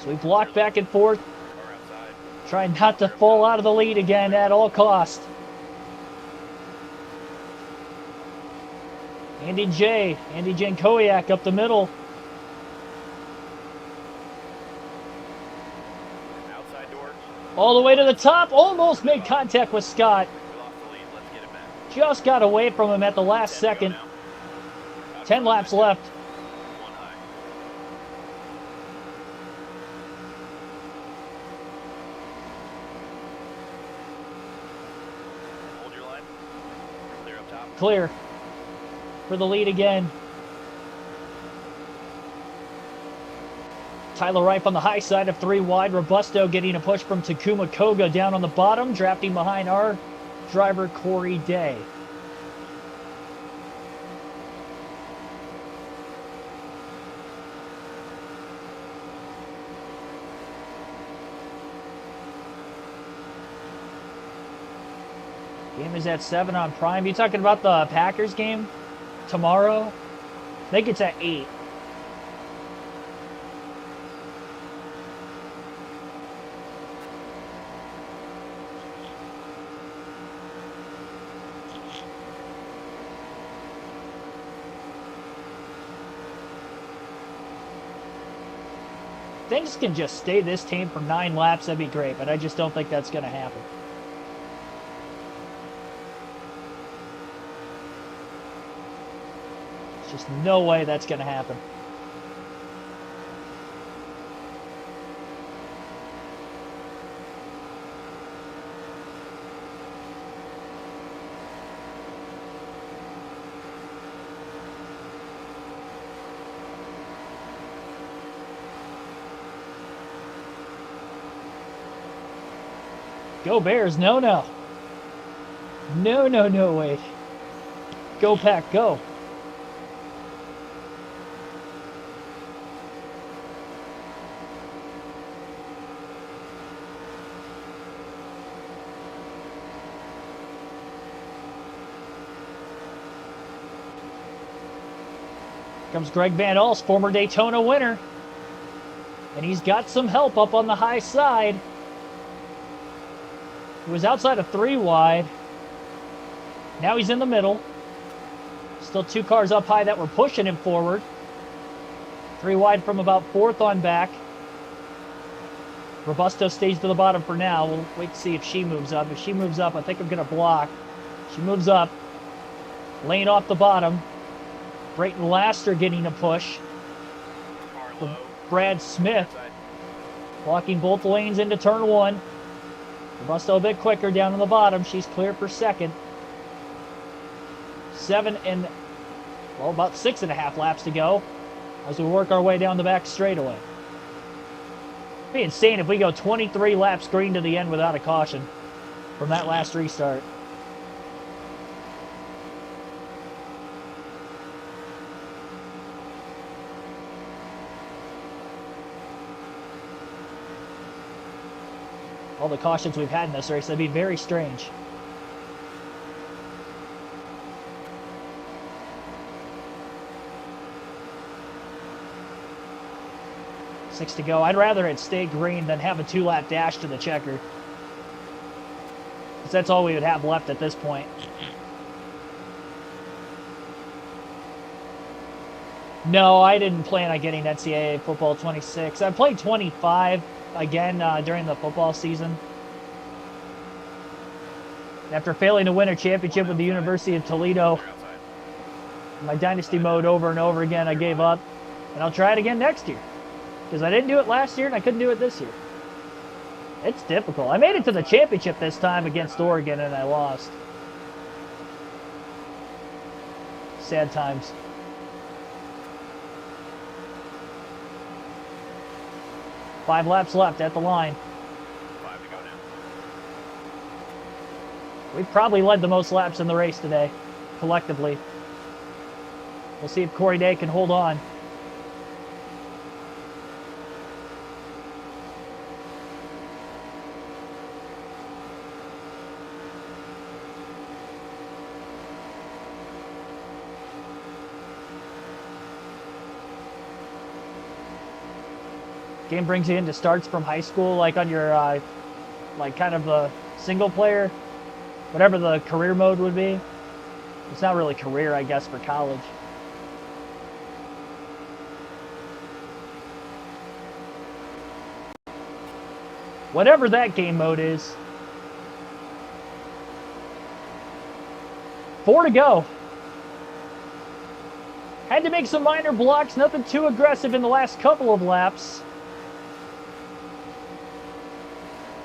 So we block back and forth, Or outside. trying not to fall out of the lead again at all costs. Andy Jankowiak up the middle. Outside door. All the way to the top. Almost made contact with Scott. We lost the lead. Let's get it back. Just got away from him at the last 10 to go second. now. 10 laps left. One high. Hold your line. Clear up top. Clear for the lead again. Tyler Reif on the high side of 3 wide. Robusto getting a push from Takuma Koga down on the bottom, drafting behind our driver Corey Day. Game is at 7 on Prime. You talking about the Packers game tomorrow? I think it's at 8. Things can just stay this tame for 9 laps, that'd be great, but I just don't think that's going to happen. There's just no way that's going to happen. Go Bears, no. No, wait. Go Pack, go. Comes Greg Van Alst, former Daytona winner. And he's got some help up on the high side. He was outside of 3 wide. Now he's in the middle. Still 2 cars up high that were pushing him forward. 3 wide from about 4th on back. Robusto stays to the bottom for now. We'll wait to see if she moves up. If she moves up, I think I'm going to block. She moves up. Lane off the bottom. Brayton Laster getting a push. Carlo. Brad Smith Outside. blocking both lanes into turn 1. Robusto a bit quicker down on the bottom. She's clear for 2nd. 7 and, well, about 6.5 laps to go as we work our way down the back straightaway. It'd be insane if we go 23 laps green to the end without a caution from that last restart. All the cautions we've had in this race, that'd be very strange. Six to go. I'd rather it stay green than have a 2-lap dash to the checker, because that's all we would have left at this point. No, I didn't plan on getting NCAA football 26. I played 25 again during the football season. After failing to win a championship with the University of Toledo, Clear outside. my dynasty mode over and over again, I gave up. And I'll try it again next year, because I didn't do it last year and I couldn't do it this year. It's difficult. I made it to the championship this time against Oregon and I lost. Sad times. Five laps left at the line. 5 to go now. We've probably led the most laps in the race today, collectively. We'll see if Corey Day can hold on. Game brings you into starts from high school, like on your, like kind of a single player, whatever the career mode would be. It's not really career, I guess, for college. Whatever that game mode is. 4 to go. Had to make some minor blocks, nothing too aggressive in the last couple of laps.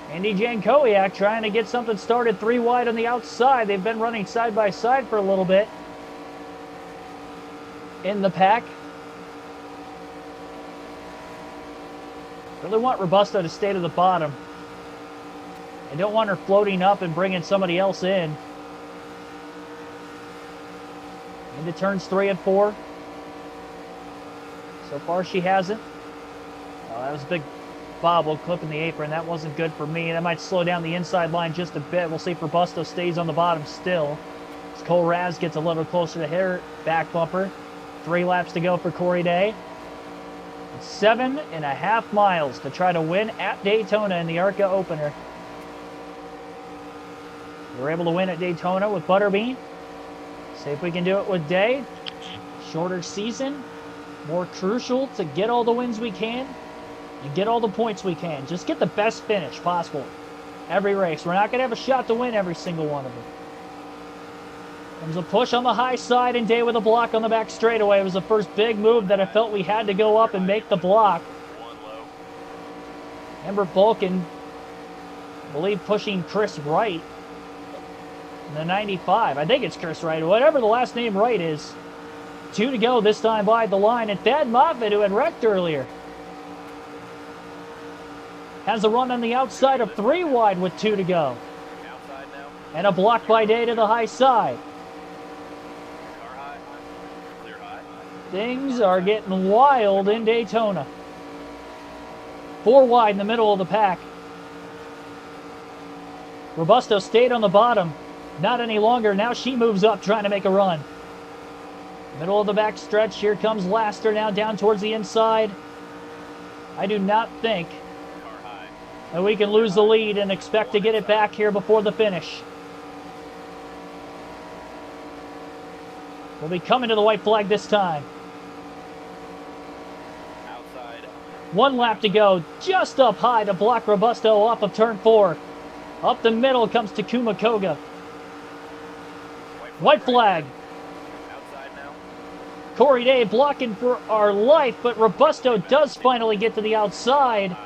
Andy Jankowiak trying to get something started 3 wide on the outside. They've been running side by side for a little bit in the pack. Really want Robusto to stay to the bottom. I don't want her floating up and bringing somebody else in. Into turns 3 and 4. So far she hasn't. Oh, that was a big bobble clipping the apron. That wasn't good for me. That might slow down the inside line just a bit. We'll see if Robusto stays on the bottom still. As Cole Raz gets a little closer to her back bumper. 3 laps to go for Corey Day. 7.5 miles to try to win at Daytona in the ARCA opener. We were able to win at Daytona with Butterbean. See if we can do it with Day. Shorter season. More crucial to get all the wins we can and get all the points we can. Just get the best finish possible every race. We're not going to have a shot to win every single one of them. Comes a push on the high side and Day with a block on the back straightaway. It was the first big move that I felt we had to go up and make the block. Amber Vulcan, I believe, pushing Chris Wright in the 95. I think it's Chris Wright, whatever the last name Wright is. 2 to go this time by the line. And Thad Moffitt, who had wrecked earlier, has a run on the outside of 3 wide with 2 to go. And a block by Day to the high side. Things are getting wild in Daytona. 4 wide in the middle of the pack. Robusto stayed on the bottom. Not any longer. Now she moves up trying to make a run. Middle of the back stretch. Here comes Laster now down towards the inside. I do not think that we can lose the lead and expect to get it back here before the finish. We'll be coming to the white flag this time. 1 lap to go. Just up high to block Robusto off of turn 4. Up the middle comes Takuma Koga. White flag. Corey Day blocking for our life, but Robusto does finally get to the outside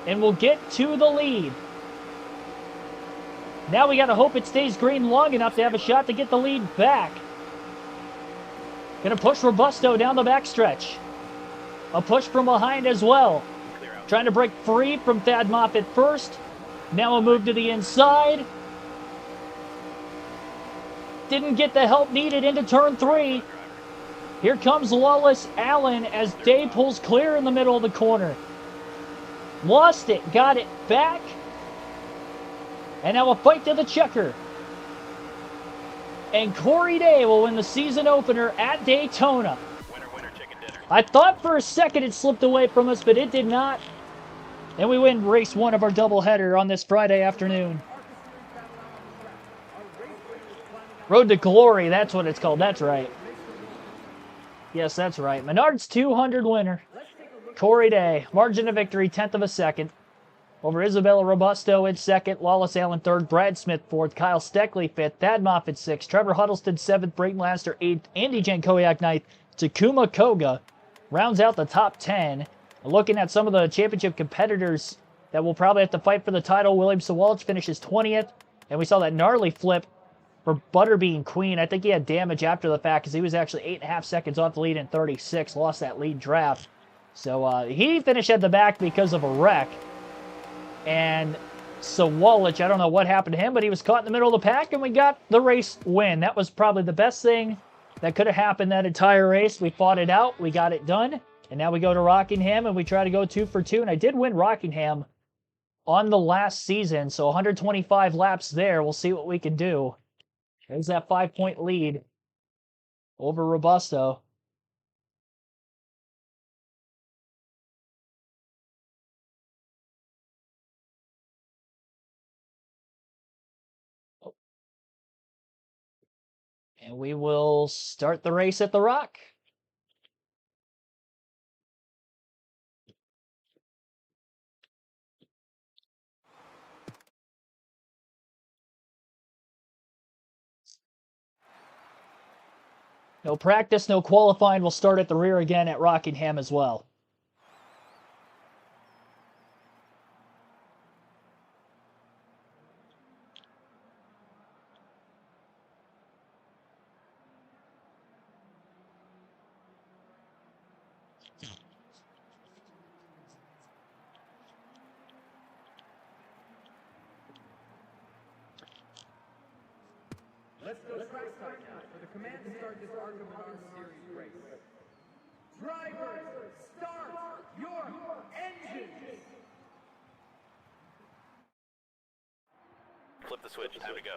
and will get to the lead. Now we got to hope it stays green long enough to have a shot to get the lead back. Gonna push Robusto down the backstretch. A push from behind as well. Trying to break free from Thad Moffitt first. Now a move to the inside. Didn't get the help needed into turn 3. Here comes Lawless Allen as Day pulls clear in the middle of the corner. Lost it, got it back. And now a fight to the checker. And Corey Day will win the season opener at Daytona. Winner, chicken dinner. I thought for a second it slipped away from us, but it did not. And we win race 1 of our doubleheader on this Friday afternoon. Road to Glory, that's what it's called. That's right. Yes, that's right. Menard's 200 winner. Corey Day, margin of victory, 1/10 of a second. Over Isabella Robusto in second, Lawless Allen third, Brad Smith fourth, Kyle Steckley fifth, Thad Moffitt sixth, Trevor Huddleston seventh, Brayton Laster eighth, Andy Jankowiak ninth, Takuma Koga rounds out the top 10. Looking at some of the championship competitors that will probably have to fight for the title, William Sawalch finishes 20th, and we saw that gnarly flip for Butterbean Queen. I think he had damage after the fact because he was actually 8.5 seconds off the lead in 36, lost that lead draft. So he finished at the back because of a wreck. And Sawalch, I don't know what happened to him, but he was caught in the middle of the pack, and we got the race win. That was probably the best thing that could have happened that entire race. We fought it out. We got it done. And now we go to Rockingham, and we try to go 2 for 2. And I did win Rockingham on the last season, so 125 laps there. We'll see what we can do. There's that 5-point lead over Robusto. And we will start the race at the Rock. No practice, no qualifying. We'll start at the rear again at Rockingham as well. Let's go track start now for the command to start this ARCA Series race. Drivers, start your engines! Flip the switch. Time to go.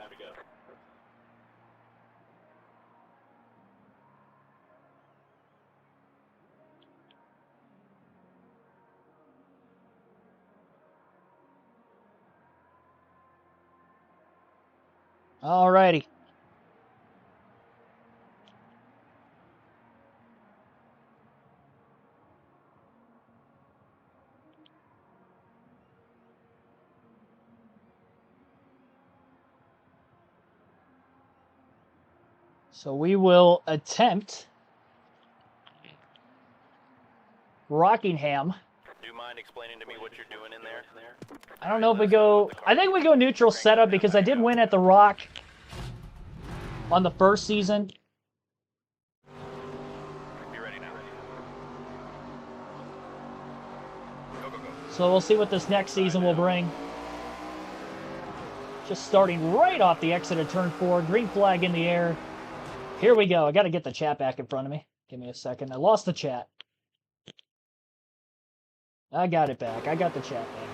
Alrighty. So we will attempt Rockingham. Do you mind explaining to me what you're doing in there? I don't know if we go... I think we go neutral setup because I did win at the Rock on the first season. Be ready now. Go, go, go. So we'll see what this next season will bring. Just starting right off the exit of turn 4. Green flag in the air. Here we go. I got to get the chat back in front of me. Give me a second. I lost the chat. I got it back. I got the chat back.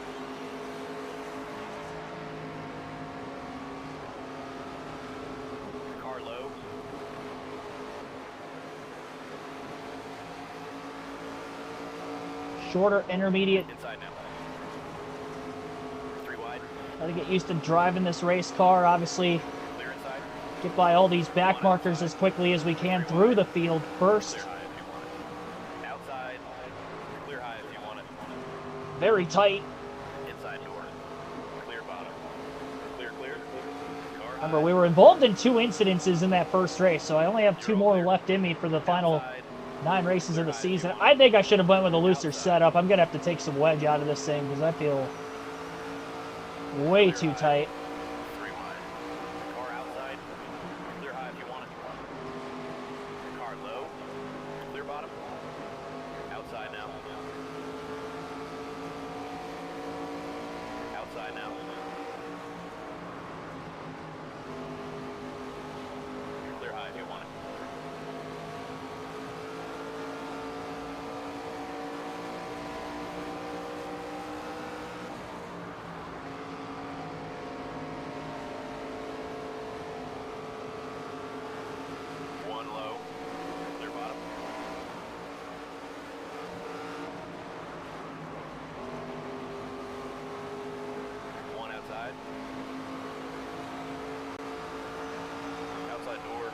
Car low. Shorter, intermediate. Inside now. 3 wide. Got to get used to driving this race car. Obviously, Clear inside. get by all these back markers as quickly as we can through the field first. Clear high if you want it. Outside. Clear high if you want it. Very tight. Inside door. Clear bottom. Clear, clear. Car Remember, high. we were involved in 2 incidences in that first race, so I only have 2 more left in me for the final Outside. 9 races of the season. I think I should have went with a looser setup. I'm going to have to take some wedge out of this thing because I feel way too tight. 3 wide. Car outside. Clear high if you want it. Car low. Clear bottom. Outside now. Outside now. Clear high if you want it. One low. Clear bottom. One outside. Outside door.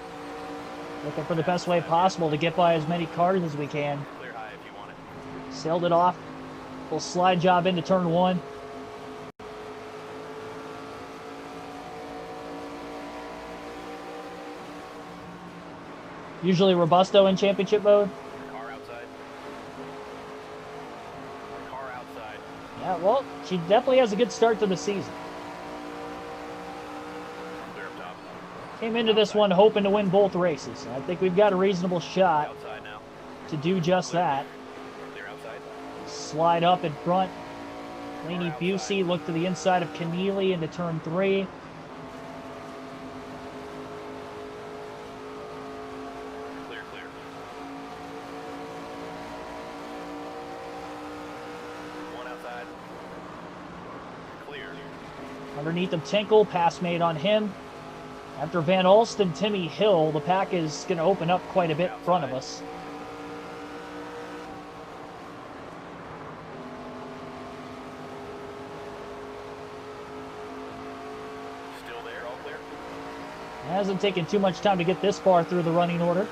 Looking for the best way possible to get by as many cars as we can. Clear high if you want it. Sailed it off. Little slide job into turn 1. Usually Robusto in championship mode. Car outside. Car outside. Yeah, well, she definitely has a good start to the season. Clear up top. Came into this one hoping to win both races. I think we've got a reasonable shot Outside now. to do just that. Clear outside. Slide up in front. Laney Busey look to the inside of Keneally into turn 3. Clear, clear. One outside. Clear. Underneath of Tinkle, pass made on him. After Van Alsten, Timmy Hill, the pack is going to open up quite a bit in front of us. Still there, all clear. Hasn't taken too much time to get this far through the running order.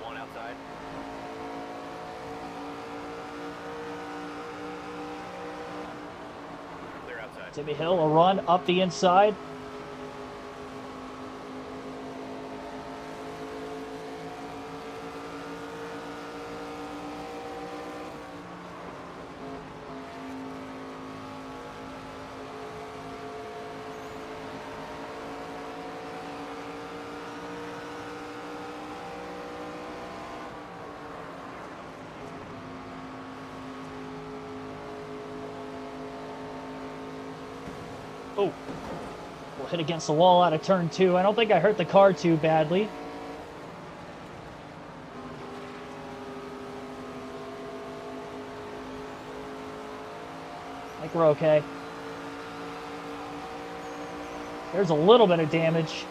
One outside. Clear outside. Timmy Hill, a run up the inside. Oh, we'll hit against the wall out of turn 2. I don't think I hurt the car too badly. I think we're okay. There's a little bit of damage.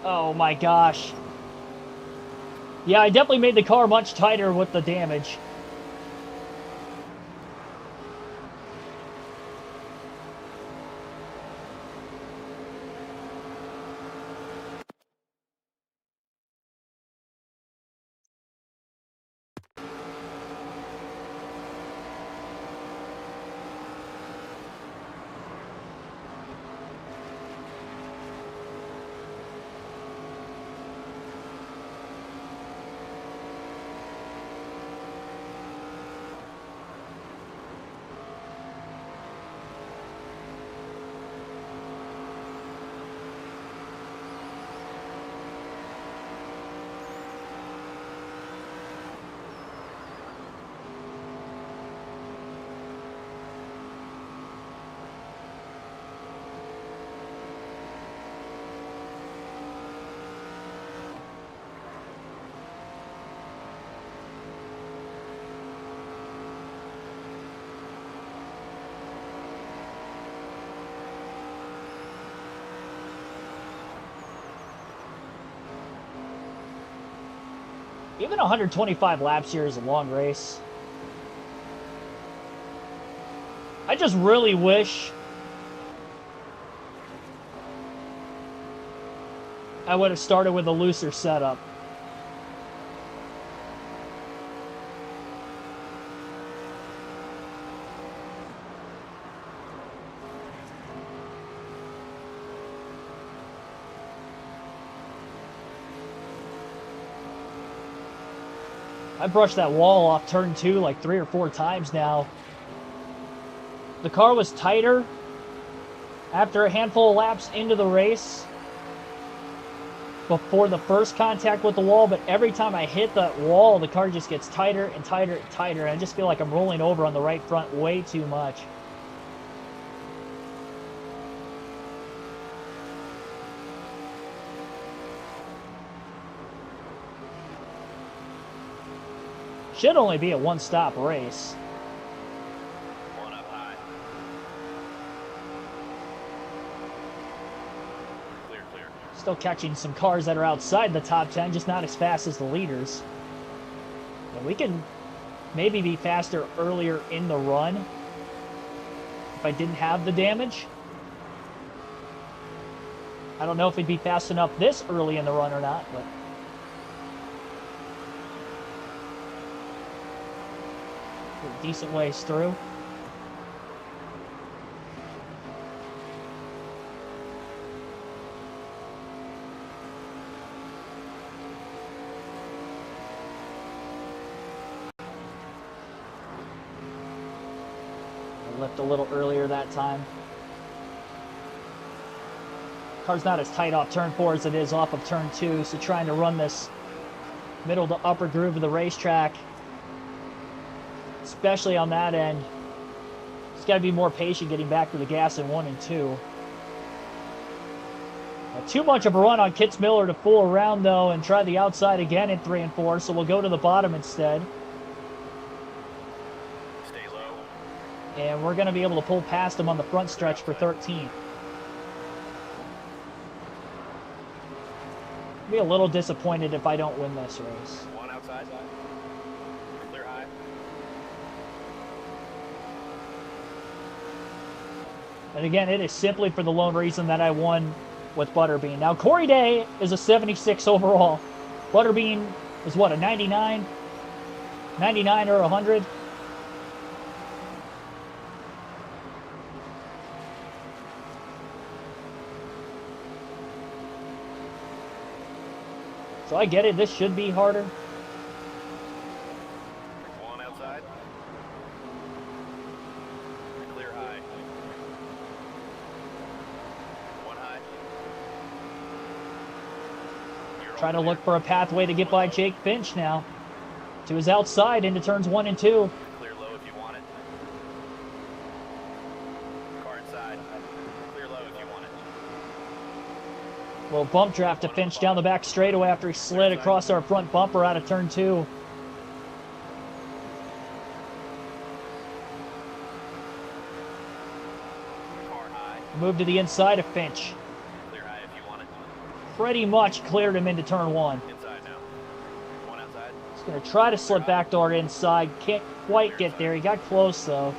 Oh my gosh. Yeah, I definitely made the car much tighter with the damage. Even 125 laps here is a long race. I just really wish I would have started with a looser setup. I brushed that wall off turn 2 like 3 or 4 times now. The car was tighter after a handful of laps into the race before the first contact with the wall, but every time I hit that wall, the car just gets tighter and tighter and tighter, and I just feel like I'm rolling over on the right front way too much. Should only be a one-stop race. One up high. Clear, clear. Still catching some cars that are outside the top 10, just not as fast as the leaders. And we can maybe be faster earlier in the run if I didn't have the damage. I don't know if it'd be fast enough this early in the run or not, but a decent ways through. I left a little earlier that time. Car's not as tight off turn 4 as it is off of turn 2, so trying to run this middle to upper groove of the racetrack, especially on that end, it's got to be more patient getting back to the gas in 1 and 2. Too much of a run on Kitts Miller to fool around though and try the outside again in 3 and 4, so we'll go to the bottom instead. and we're going to be able to pull past him on the front stretch for 13th. I'll be a little disappointed if I don't win this race. One outside. Clear high. And again, it is simply for the lone reason that I won with Butterbean. Now, Corey Day is a 76 overall. Butterbean is what, a 99? 99 or 100? So I get it, this should be harder. One outside. Clear high. One high. You're Trying to all look for a pathway to get by Jake Finch now. To his outside into turns 1 and 2. clear low if you want it. Car inside. Clear low if you want it. Little bump draft to Finch down the back straightaway after he slid across our front bumper out of turn 2. Car high. Move to the inside of Finch. Clear high if you want it. Pretty much cleared him into turn 1. Inside now. One outside. He's going to try to slip backdoor inside. Can't quite get there. He got close, though.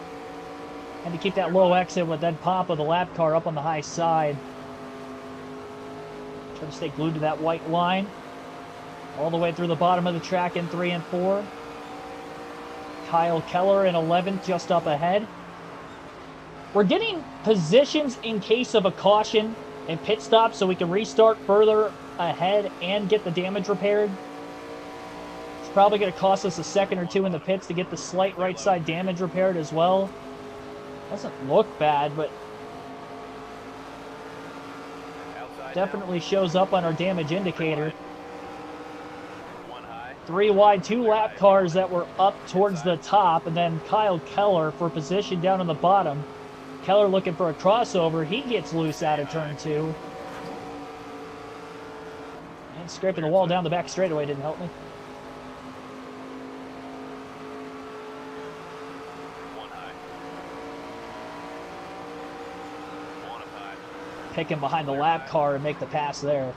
Had to keep that low exit with that pop of the lap car up on the high side. Try to stay glued to that white line. All the way through the bottom of the track in 3 and 4. Kyle Keller in 11th, just up ahead. We're getting positions in case of a caution and pit stop so we can restart further ahead and get the damage repaired. It's probably going to cost us a second or two in the pits to get the slight right side damage repaired as well. Doesn't look bad, but Outside definitely shows up on our damage indicator. now. One high. 3 wide, 2 lap cars that were up towards the top, and then Kyle Keller for position down on the bottom. Keller looking for a crossover. He gets loose out of turn 2. And scraping the wall down the back straightaway didn't help me. One high. One up high. Pick him behind the lap car and make the pass there.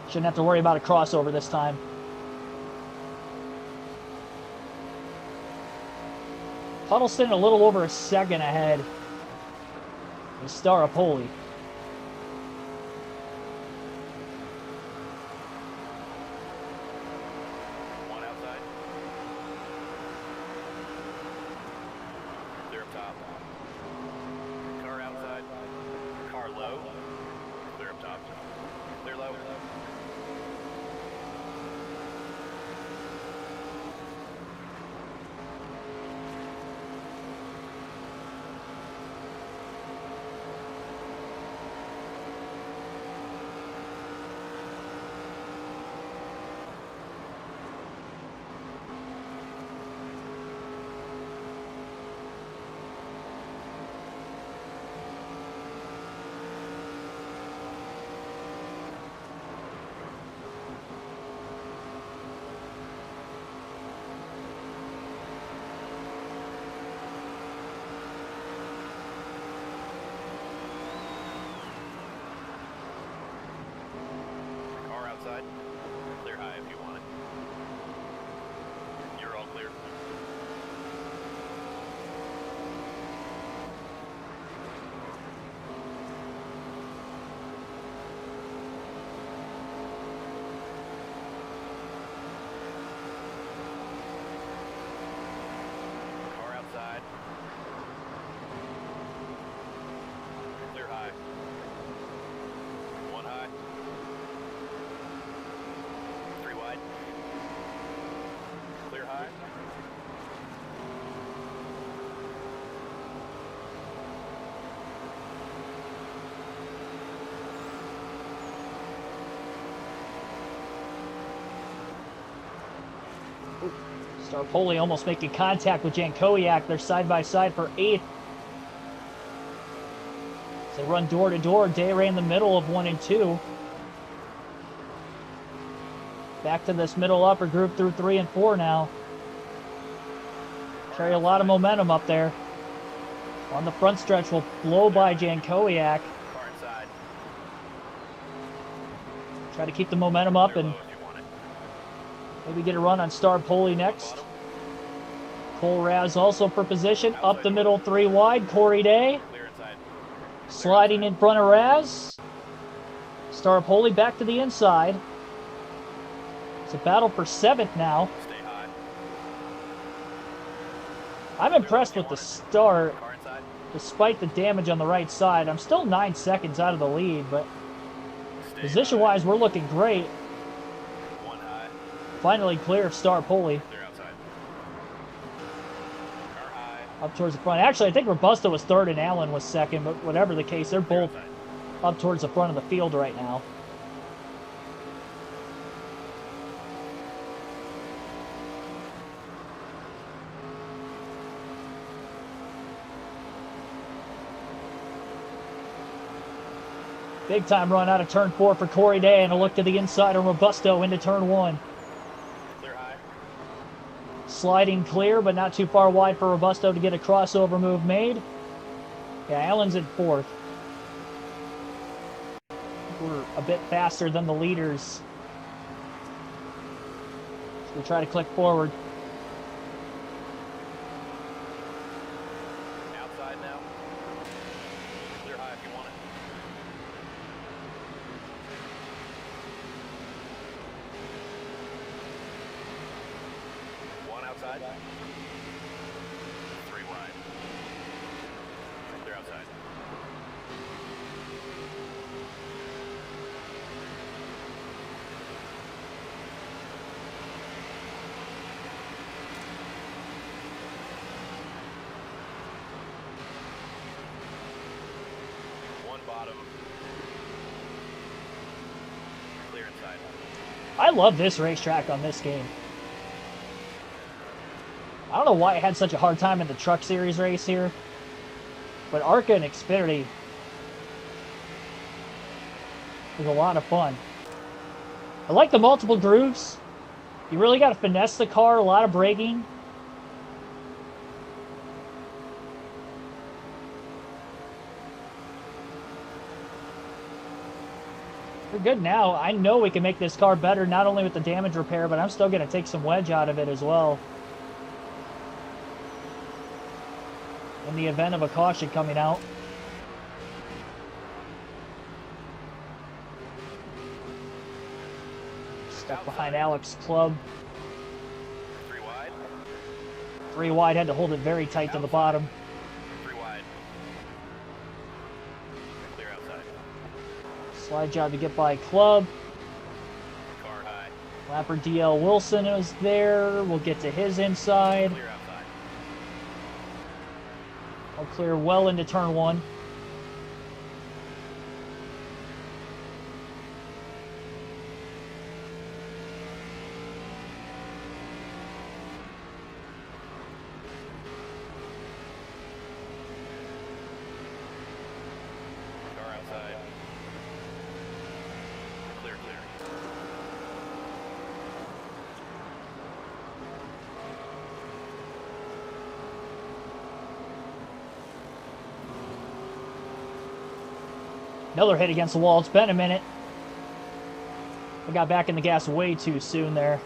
Shouldn't have to worry about a crossover this time. Huddleston a little over a second ahead. Staropoli. One outside. Clear up top. Car outside. Car low. Clear up top. Clear low. Car outside. Clear high if you want it. You're all clear. Car outside. Clear high. One high. 3 wide. Clear high. Staropoli almost making contact with Jankowiak. They're side by side for 8th. They run door to door. Day ran the middle of 1 and 2. Back to this middle upper group through 3 and 4 now. Carry a lot of momentum up there. On the front stretch, will blow by Jankowiak. Car inside. Try to keep the momentum up Clear and low if you want it. maybe get a run on Star Poli next. Cole Raz also for position. Up the middle, 3 wide. Corey Day Clear inside. sliding in front of Raz. Star Poli back to the inside. It's a battle for 7th now. Stay high. I'm impressed with the start. Car inside. Despite the damage on the right side, I'm still 9 seconds out of the lead, but Stay position-wise, we're looking great. high. 1 high. Finally clear of Star Poli. Clear outside. Car high. Up towards the front. Actually, I think Robusta was 3rd and Allen was 2nd, but whatever the case, they're Clear both outside. up towards the front of the field right now. Big time run out of turn 4 for Corey Day, and a look to the inside of Robusto into turn 1. Clear high. Sliding clear, but not too far wide for Robusto to get a crossover move made. Yeah, Allen's in 4th. We're a bit faster than the leaders. So we try to click forward. Outside now. Clear high if you want it. 1 outside. 3 wide. Clear outside. Bottom. Clear inside. I love this racetrack on this game. I don't know why I had such a hard time in the Truck Series race here, but ARCA and Xfinity was a lot of fun. I like the multiple grooves. You really got to finesse the car, a lot of braking. We're good now. I know we can make this car better, not only with the damage repair, but I'm still going to take some wedge out of it as well. In the event of a caution coming out. Stuck behind Alex Club. 3 wide. 3 wide, had to hold it very tight to the bottom. 3 wide. Clear outside. Slide job to get by Club. Car high. Lapper DL Wilson is there. We'll get to his inside. Clear outside. I'll clear well into turn 1. Car outside. Clear, clear. Another hit against the wall. It's been a minute. I got back in the gas way too soon there.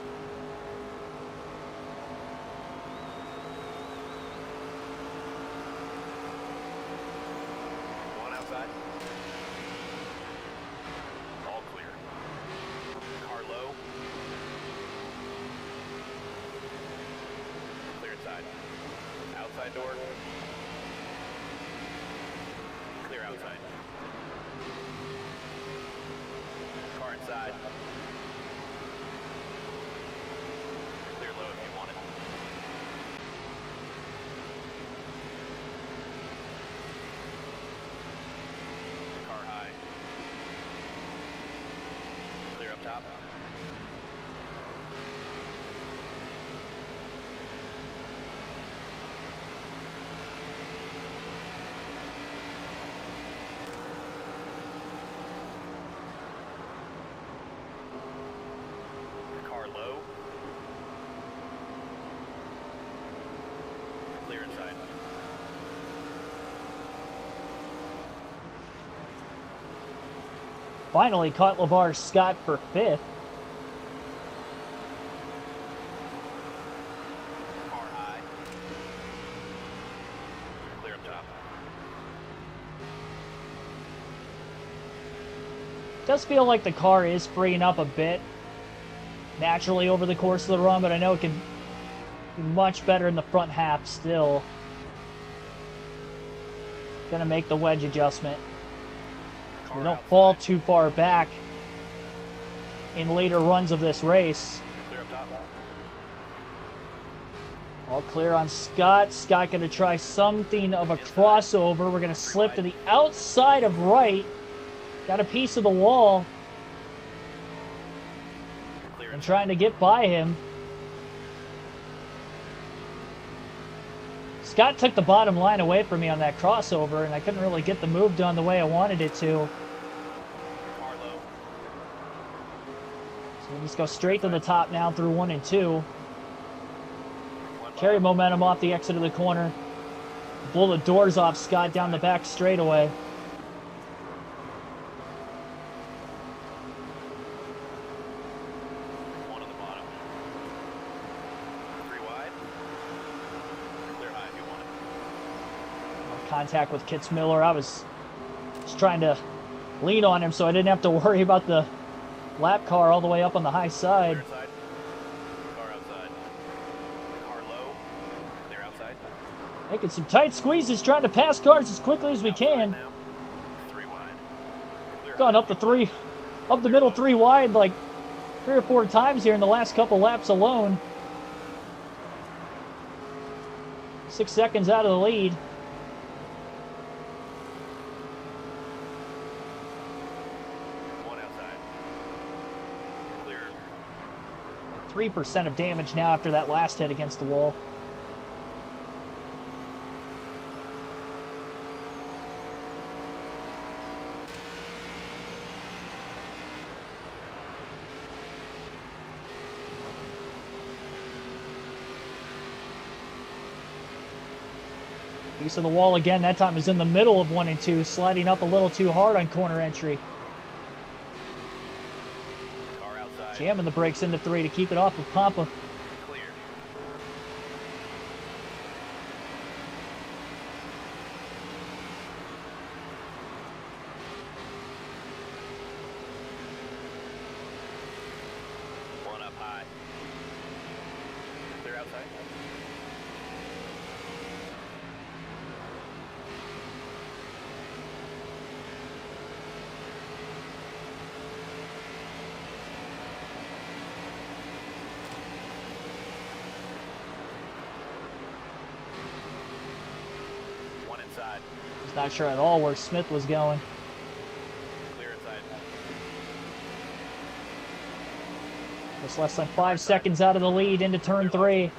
One outside. All clear. Car low. Clear inside. Outside door. Clear outside. Car inside. Clear low if you want it. Car high. Clear up top. Finally caught LeVar Scott for 5th. Car high. Clear up top. Does feel like the car is freeing up a bit naturally over the course of the run, but I know it can be much better in the front half still. Gonna make the wedge adjustment. We don't fall too far back in later runs of this race. Clear up top. All clear on Scott. Scott gonna try something of a crossover. We're gonna slip to the outside of right. Got a piece of the wall. Clear And inside. trying to get by him. Scott took the bottom line away from me on that crossover, and I couldn't really get the move done the way I wanted it to. Car low. So we just go straight to the top now through 1 and 2. One Carry bottom. momentum off the exit of the corner. Blow the doors off Scott down the back straightaway. One on the bottom. 3 wide. Clear high if you want it. Contact with Kitzmiller. I was just trying to lean on him so I didn't have to worry about the lap car all the way up on the high side. Clear inside. Car outside. Car low. Clear outside. Making some tight squeezes, trying to pass cars as quickly as we Outside can. now. 3 wide. Clear Gone high. up the middle 3 wide like 3 or 4 times here in the last couple laps alone. 6 seconds out of the lead. One outside. Clear. 3% of damage now after that last hit against the wall. Piece of the wall again. That time is in the middle of 1 and 2, sliding up a little too hard on corner entry. Car outside. Jamming the brakes into 3 to keep it off of Pampa. Clear. One up high. Clear outside. One inside. Was not sure at all where Smith was going. Clear inside. Just less than 5 seconds out of the lead into turn 3.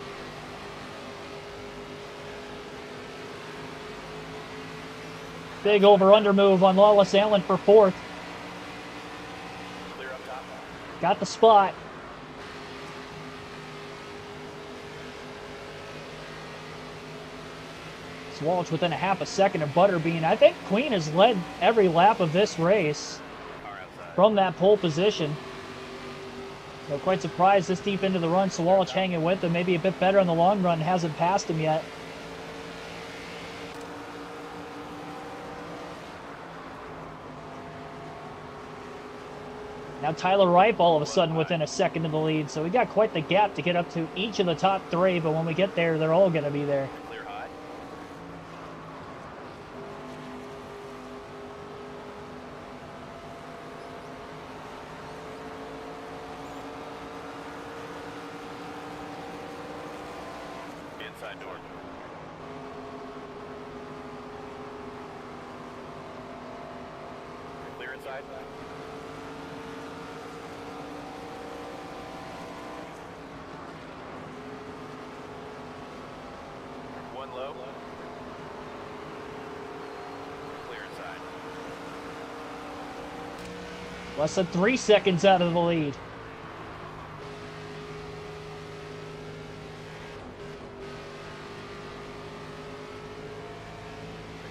Big over-under move on Lawless Allen for 4th. Clear up top. Got the spot. Swalch within a half a second of Butterbean. I think Queen has led every lap of this race Car outside. from that pole position. So quite surprised this deep into the run. Swalch hanging with him. Maybe a bit better in the long run. Hasn't passed him yet. Now Tyler Ripe all of a sudden within a second of the lead. So we got quite the gap to get up to each of the top 3. But when we get there, they're all going to be there. Clear high. Inside door. Clear inside. One low. Clear inside. Less than 3 seconds out of the lead.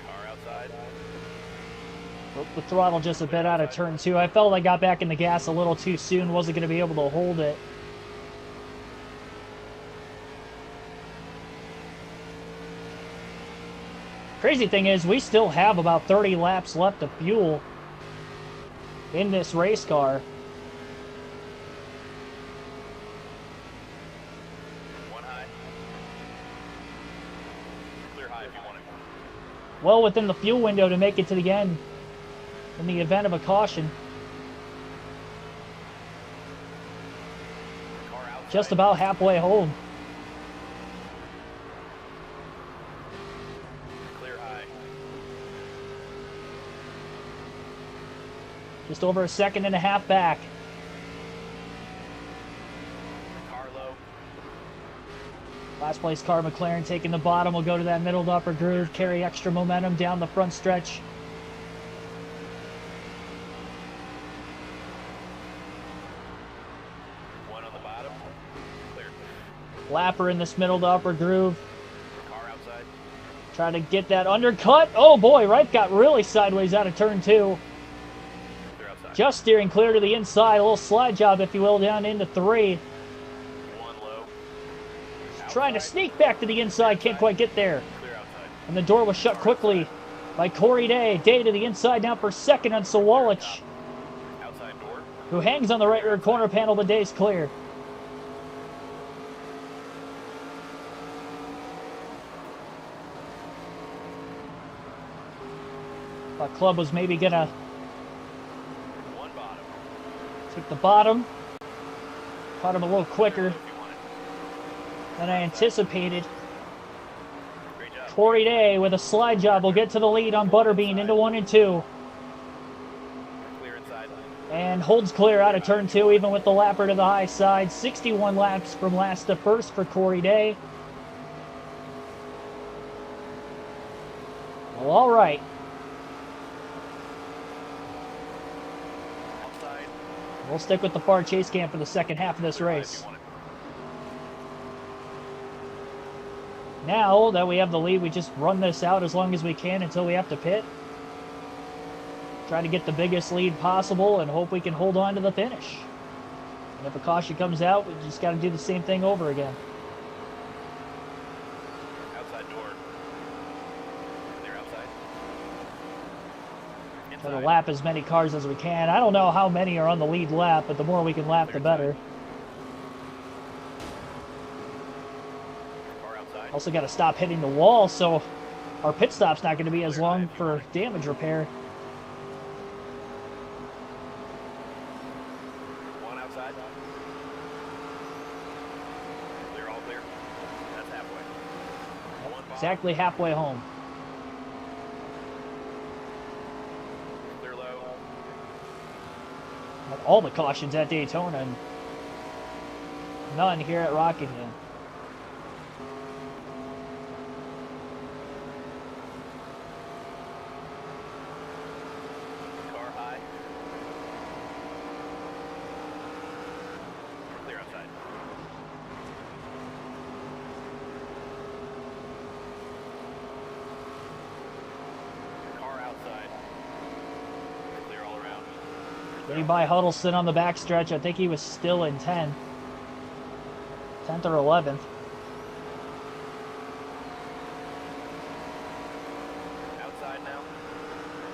Car outside. The throttle just a bit out of turn 2. I felt I got back in the gas a little too soon. Wasn't going to be able to hold it. Crazy thing is, we still have about 30 laps left of fuel in this race car. One high. Clear high if you want it. Well within the fuel window to make it to the end in the event of a caution. Car outside. Just about halfway home. Clear high. Just over a second and a half back. Car low. Last place car, McLaren, taking the bottom. Will go to that middle to upper groove, carry extra momentum down the front stretch. One on the bottom. Clear. Lapper in this middle to upper groove. Car outside. Trying to get that undercut. Oh boy, Wright got really sideways out of turn 2. Clear outside. Just steering clear to the inside. A little slide job, if you will, down into 3. One low. Trying to sneak back to the inside. Can't quite get there. Clear outside. And the door was shut quickly by Corey Day. Day to the inside now for second on Sawalich, Outside door. who hangs on the right rear corner panel, but Day's clear. Thought Club was maybe gonna One bottom. take the bottom. Caught him a little quicker If you want it. than I anticipated. Great job. Corey Day with a slide job will get to the lead on Butterbean into 1 and 2. Clear inside. And holds clear out of turn 2, even with the lapper to the high side. 61 laps from last to first for Corey Day. Well, all right. Outside. We'll stick with the far chase cam for the second half of this Clear high if race. you want it. Now that we have the lead, we just run this out as long as we can until we have to pit. Try to get the biggest lead possible and hope we can hold on to the finish. And if a caution comes out, we just got to do the same thing over again. Outside door. Clear outside. Try to Inside. lap as many cars as we can. I don't know how many are on the lead lap, but the more we can lap, the better. Car outside. Also got to stop hitting the wall, so our pit stop's not going to be as long for damage repair. One outside. Clear, all clear. That's halfway. One bottom. Exactly halfway home. Clear low. All the cautions at Daytona, and none here at Rockingham. Car high. Clear outside. Car outside. Clear all around. Getting by Huddleston on the backstretch. I think he was still in 10th. 10th or 11th. Outside now.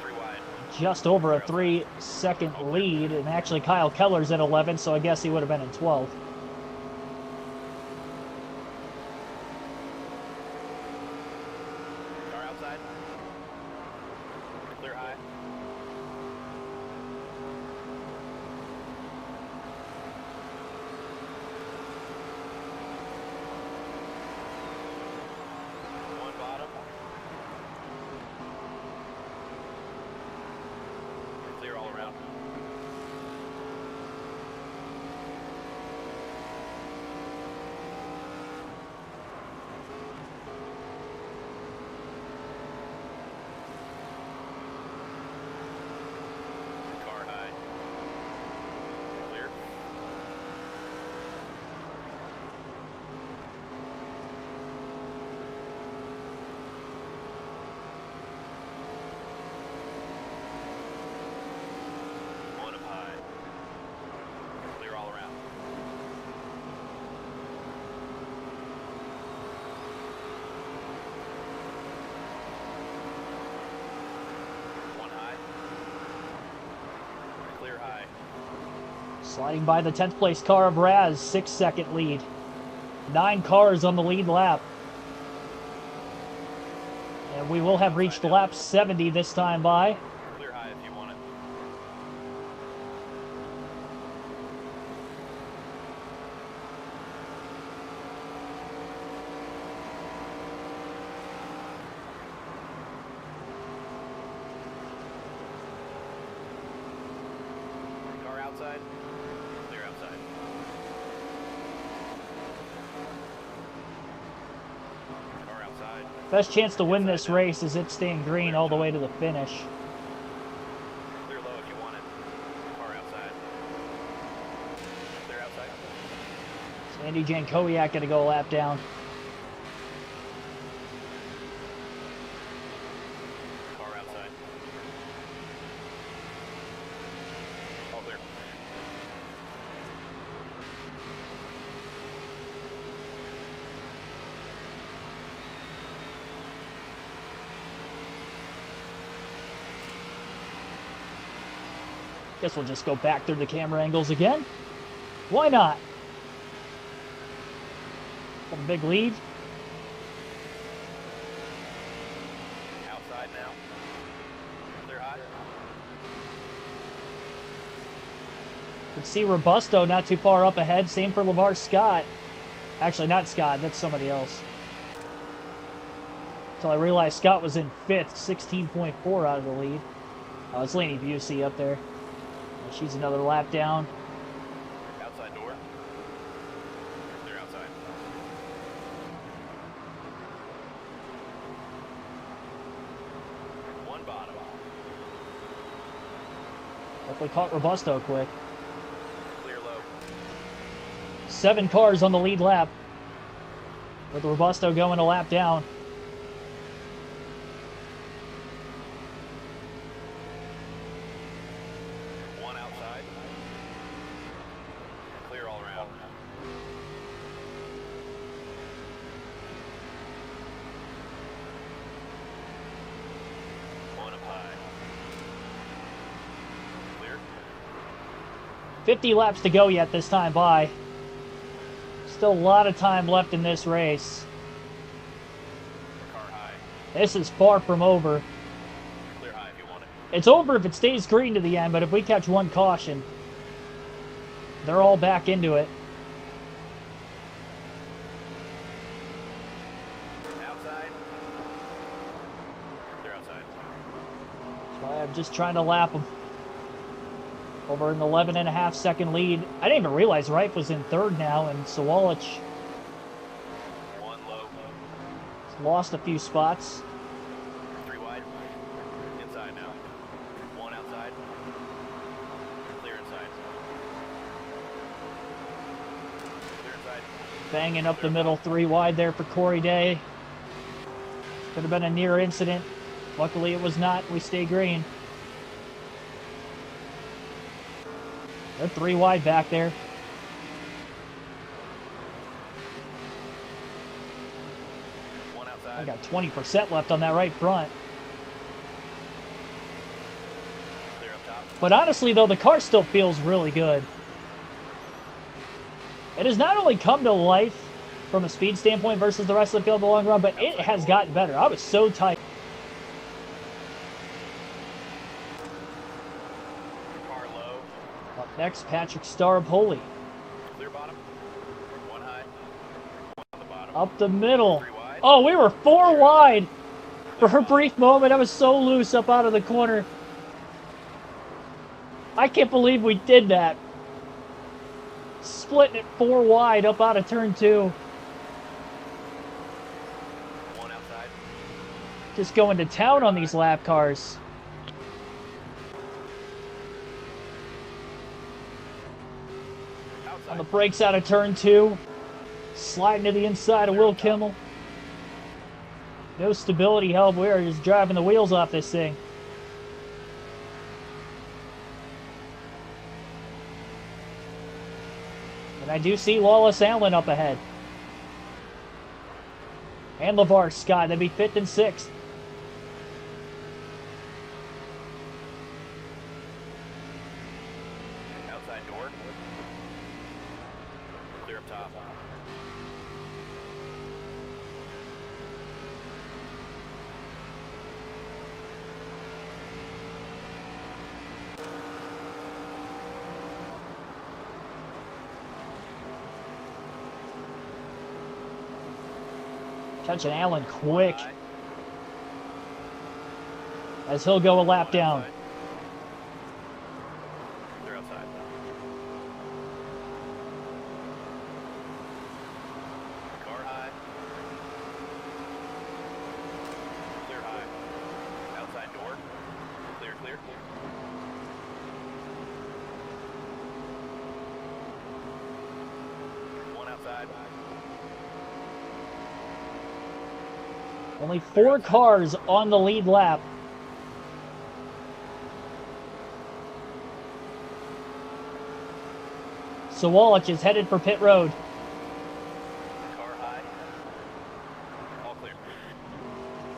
3 wide. Just over a 3-second lead, and actually Kyle Keller's in 11th, so I guess he would have been in 12th. Car outside. Clear high. One bottom. Clear all around. Sliding by the 10th place car of Raz, 6-second lead. 9 cars on the lead lap. And we will have reached lap 70 this time by. Clear high if you want it. Car outside. Clear outside. Car outside. Best chance to win this race is it staying green all the way to the finish. Clear low if you want it. Car outside. Clear outside. Sandy Jankowiak gonna go a lap down. Car outside. All clear. Guess we'll just go back through the camera angles again. Why not? Got a big lead. Outside now. Clear high. Can see Robusto not too far up ahead. Same for LeVar Scott. Actually, not Scott. That's somebody else. Until I realized Scott was in 5th, 16.4 out of the lead. Oh, it's Lainey Busey up there. She's another lap down. Outside door. Clear outside. One bottom. Hopefully caught Robusto quick. Clear low. 7 cars on the lead lap. With Robusto going a lap down. One outside. Clear all around. One up high. Clear. 50 laps to go yet this time by. Still a lot of time left in this race. Car high. This is far from over. Clear high if you want it. It's over if it stays green to the end, but if we catch one caution, they're all back into it. Outside. Clear outside. So I'm just trying to lap them. Over an 11.5-second lead. I didn't even realize Reif was in 3rd now, and Sawalich One low. lost a few spots. 3 wide. Inside now. One outside. Clear inside. Clear inside. Banging up the middle, 3 wide there for Corey Day. Could have been a near incident. Luckily it was not. We stay green. They're 3 wide back there. One I outside. got 20% left on that right front. Clear up top. But honestly, though, the car still feels really good. It has not only come to life from a speed standpoint versus the rest of the field in the long run, but it has gotten better. I was so tight. Car low. Up next, Patrick Starr-Poli. Clear bottom. One high. One on the bottom. Up the middle. 3 wide. Oh, we were 4 wide. For a brief moment, I was so loose up out of the corner. I can't believe we did that. Splitting it 4 wide up out of turn 2. One outside. Just going to town on these lap cars. On the brakes out of turn 2. Sliding to the inside of Will Kimmel. No stability help. We are just driving the wheels off this thing. And I do see Lawless Allen up ahead. And LeVar Scott. That'd be 5th and 6th. Outside door. up top. Catching Allen quick as he'll go a lap down. They're outside. Car high. Clear high. Outside door. Clear, clear. One outside. Only 4 cars on the lead lap. Sawalich is headed for pit road. Car high. All clear.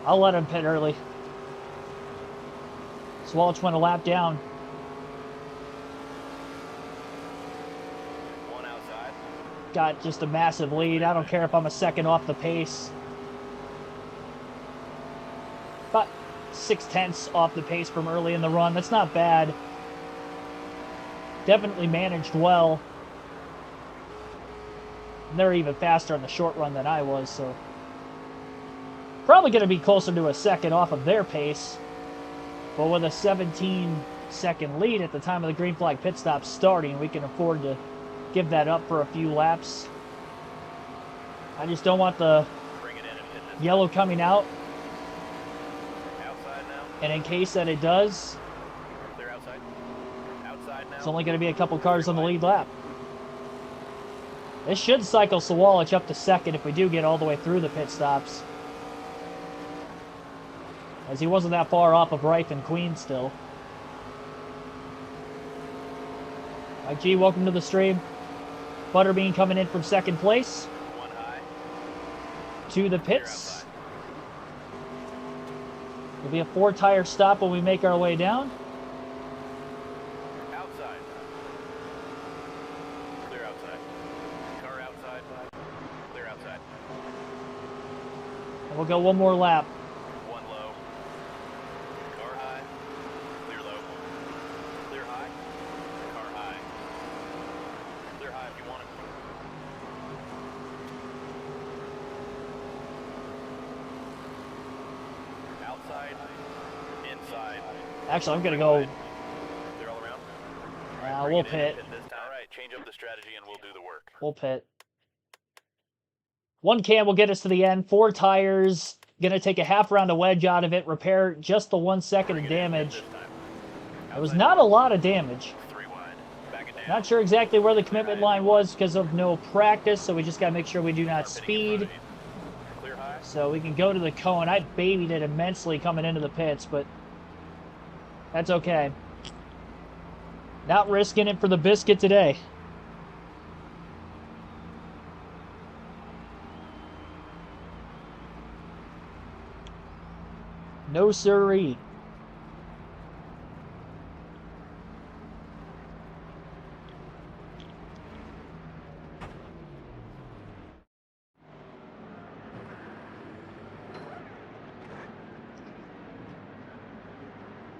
I'll let him pit early. Sawalich went a lap down. One outside. Got just a massive lead. I don't care if I'm a second off the pace. About 0.6 off the pace from early in the run. That's not bad. Definitely managed well. And they're even faster on the short run than I was, so probably going to be closer to a second off of their pace. But with a 17-second lead at the time of the green flag pit stop starting, we can afford to give that up for a few laps. I just don't want the Bring it in and hit this. yellow coming out. Outside now. And in case that it does, Clear outside. Outside now. it's only going to be a couple cars on the lead lap. This should cycle Sawalich up to second if we do get all the way through the pit stops, as he wasn't that far off of Reif and Queen still. Mike G, welcome to the stream. Butterbean coming in from second place One high. to the Clear pits. outside. It'll be a 4-tire stop when we make our way down. Outside. Clear outside. Car outside. Clear outside. And we'll go one more lap. One low. Car high. Clear low. Clear high. Car high. Clear high if you want it. Outside. Inside. Actually, I'm going to go. Clear all around. We'll Bring it in pit. and this time. All right, change up the strategy and we'll do the work. We'll pit. One cam will get us to the end. 4 tires. Gonna take a half round of wedge out of it. Repair just the 1 second of Bring it in and damage. this time. It was Outside. not a lot of damage. 3 wide. Back it down. Not sure exactly where the commitment line was because of no practice, so we just gotta make sure we do not speed. Clear high. So we can go to the cone. I babied it immensely coming into the pits, but that's okay. Not risking it for the biscuit today. No siree.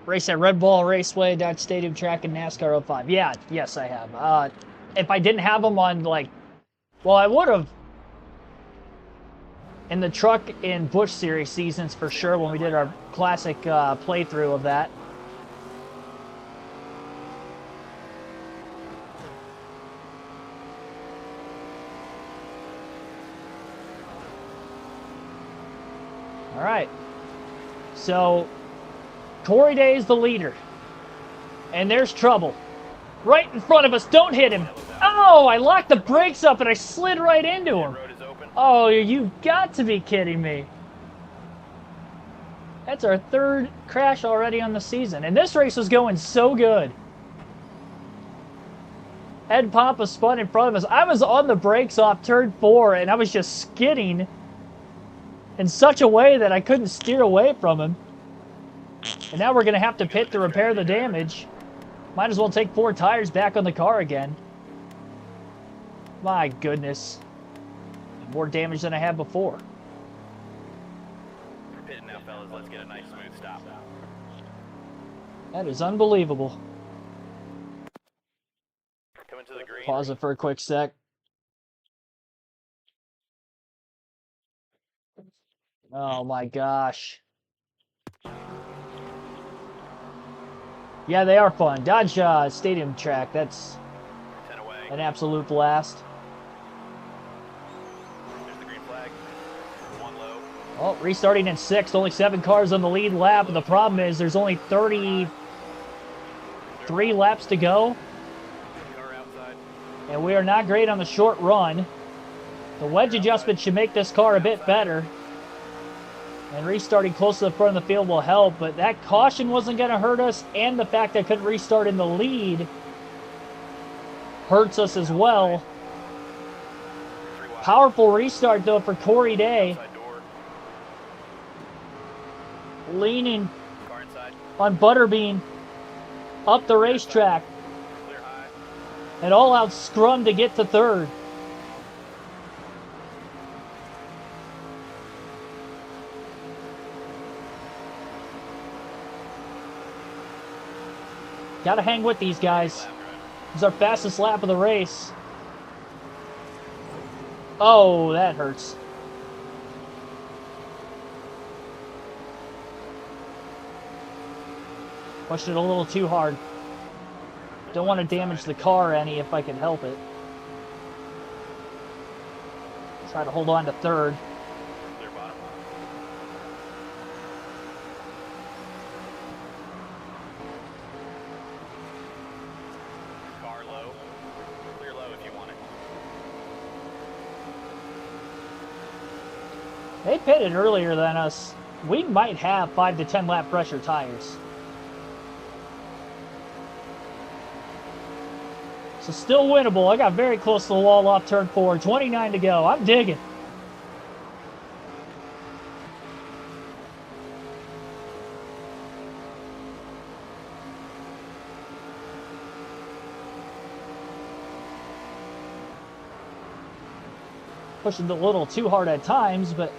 Race at Red Bull Raceway, Dodge Stadium Track, and NASCAR 05. Yeah, yes, I have. If I didn't have them on, like, well, I would have in the truck in Busch Series seasons for sure when we did our classic playthrough of that. All right, so Corey Day is the leader, and there's trouble right in front of us. Don't hit him. Oh, I locked the brakes up and I slid right into him. Road is open. Oh, you've got to be kidding me. That's our 3rd crash already on the season, and this race was going so good. Ed Papa spun in front of us. I was on the brakes off turn 4, and I was just skidding in such a way that I couldn't steer away from him. And now we're going to have to pit to repair the damage. Might as well take 4 tires back on the car again. My goodness. More damage than I had before. We're pitting now, fellas. Let's get a nice smooth stop. That is unbelievable. Coming to the green. Pause it for a quick sec. Oh my gosh. Yeah, they are fun. Dodge Stadium track, that's 10 away. an absolute blast. There's the green flag. 1 low. Oh, restarting in 6th, only 7 cars on the lead lap, and the problem is there's only 33 laps to go, Car outside. and we are not great on the short run. The wedge adjustment should make this car a bit better, and restarting close to the front of the field will help, but that caution wasn't going to hurt us, and the fact I couldn't restart in the lead hurts us as well. 3 wide. Powerful restart, though, for Corey Day. Outside door. Leaning Car inside. on Butterbean up the racetrack. Clear high. An all-out scrum to get to 3rd. Got to hang with these guys. Lap drive. It's our fastest lap of the race. Oh, that hurts. Pushed it a little too hard. Don't want to damage the car any if I can help it. Try to hold on to 3rd. Clear bottom. Car low. Clear low if you want it. They pitted earlier than us. We might have 5 to 10 lap pressure tires. So still winnable. I got very close to the wall off turn 4. 29 to go. I'm digging. Pushing a little too hard at times, but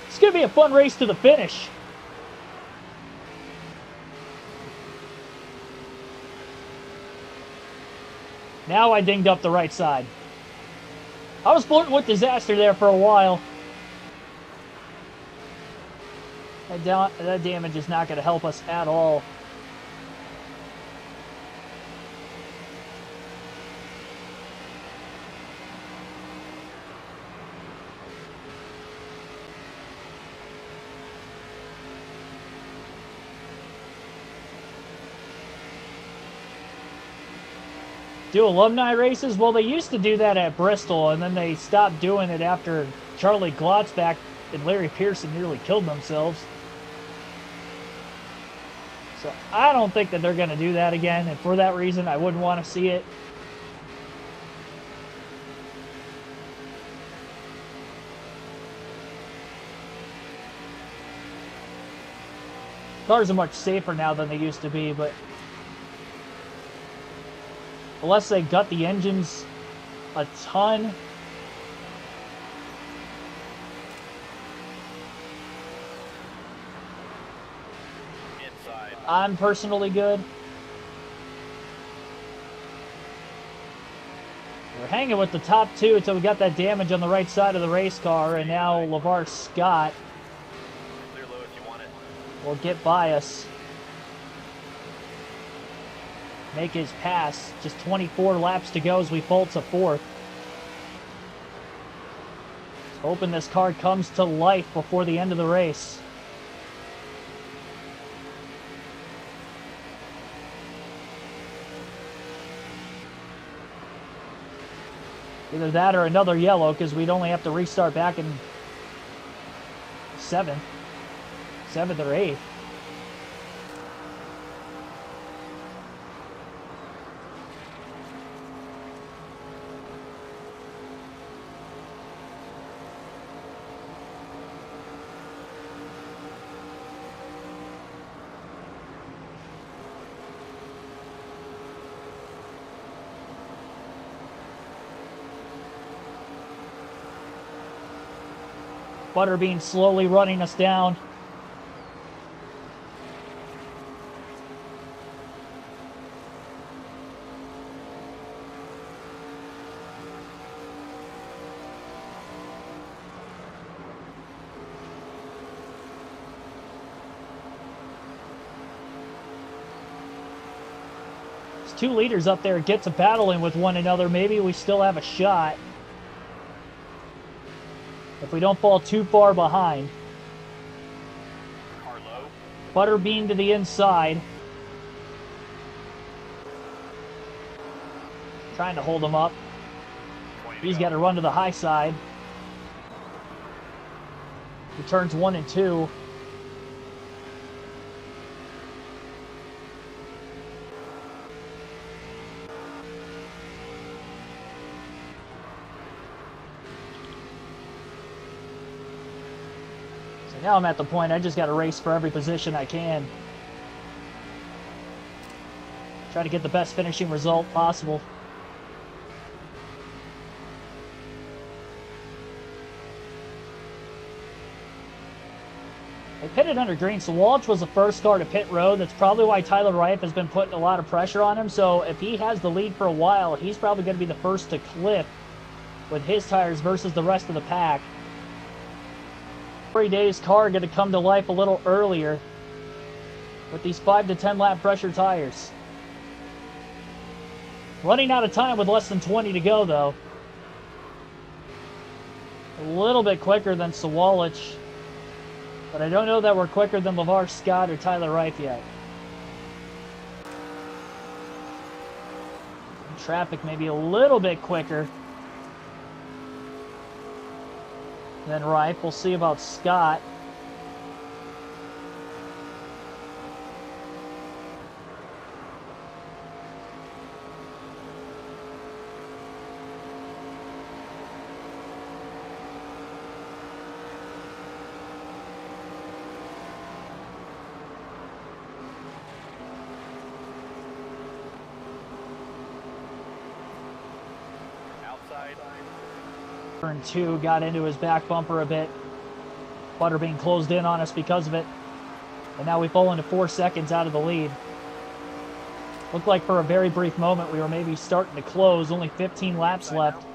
it's going to be a fun race to the finish. Now I dinged up the right side. I was flirting with disaster there for a while. That damage is not going to help us at all. Do alumni races? Well, they used to do that at Bristol, and then they stopped doing it after Charlie Glotzback and Larry Pearson nearly killed themselves. So I don't think that they're going to do that again, and for that reason, I wouldn't want to see it. Cars are much safer now than they used to be, but unless they gut the engines a ton. Inside. I'm personally good. We're hanging with the top 2 until we got that damage on the right side of the race car, and now LeVar Scott Clear low if you want it. will get by us. Make his pass. Just 24 laps to go as we fall to 4th. Hoping this car comes to life before the end of the race. Either that or another yellow, because we'd only have to restart back in 7th or 8th. Butterbean slowly running us down. There's 2 leaders up there get to battling with one another. Maybe we still have a shot if we don't fall too far behind. Car low. Butterbean to the inside. Trying to hold him up. 20 to He's go. got to run to the high side. He turns 1 and 2. So now I'm at the point I just got to race for every position I can. Try to get the best finishing result possible. They pitted under green, so Walsh was the first car to pit road. That's probably why Tyler Reif has been putting a lot of pressure on him. So if he has the lead for a while, he's probably going to be the first to clip with his tires versus the rest of the pack. Corey Day's car going to come to life a little earlier with these 5 to 10 lap pressure tires. Running out of time with less than 20 to go, though. A little bit quicker than Sawalich. But I don't know that we're quicker than LeVar Scott or Tyler Reif yet. Traffic maybe a little bit quicker than Reif. We'll see about Scott. Outside. Turn 2 got into his back bumper a bit. Butterbean closed in on us because of it. And now we fall into 4 seconds out of the lead. Looked like for a very brief moment we were maybe starting to close. Only 15 laps left.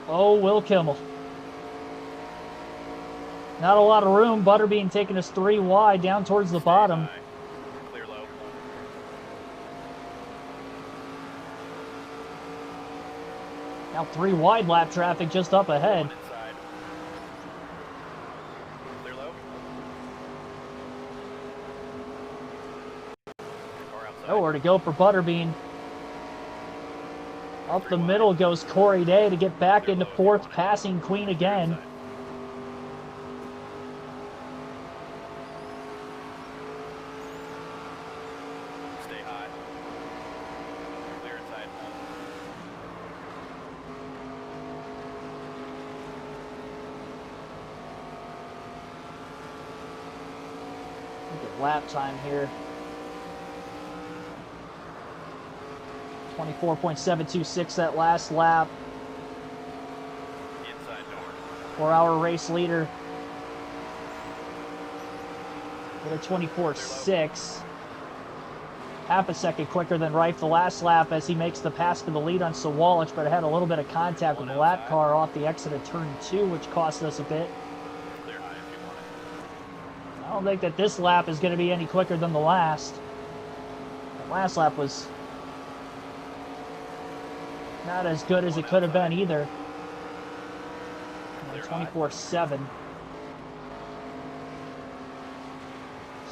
Oh, Will Kimmel. Not a lot of room. Butterbean taking us 3 wide down towards the bottom. Clear low. Now 3 wide lap traffic just up ahead. One inside. Clear low. Car outside. Nowhere to go for Butterbean. Up the middle goes Corey Day to get back into 4th, passing Queen again. Stay high. Clear inside. Look at lap time here. 24.726 that last lap Inside door. for our race leader. With a 24.6. Half a second quicker than Reif the last lap as he makes the pass to the lead on Sawalich, but had a little bit of contact with the lap car off the exit of turn 2, which cost us a bit. Clear high if you want it. I don't think that this lap is going to be any quicker than the last. The last lap was not as good as it could have been either. 24.7.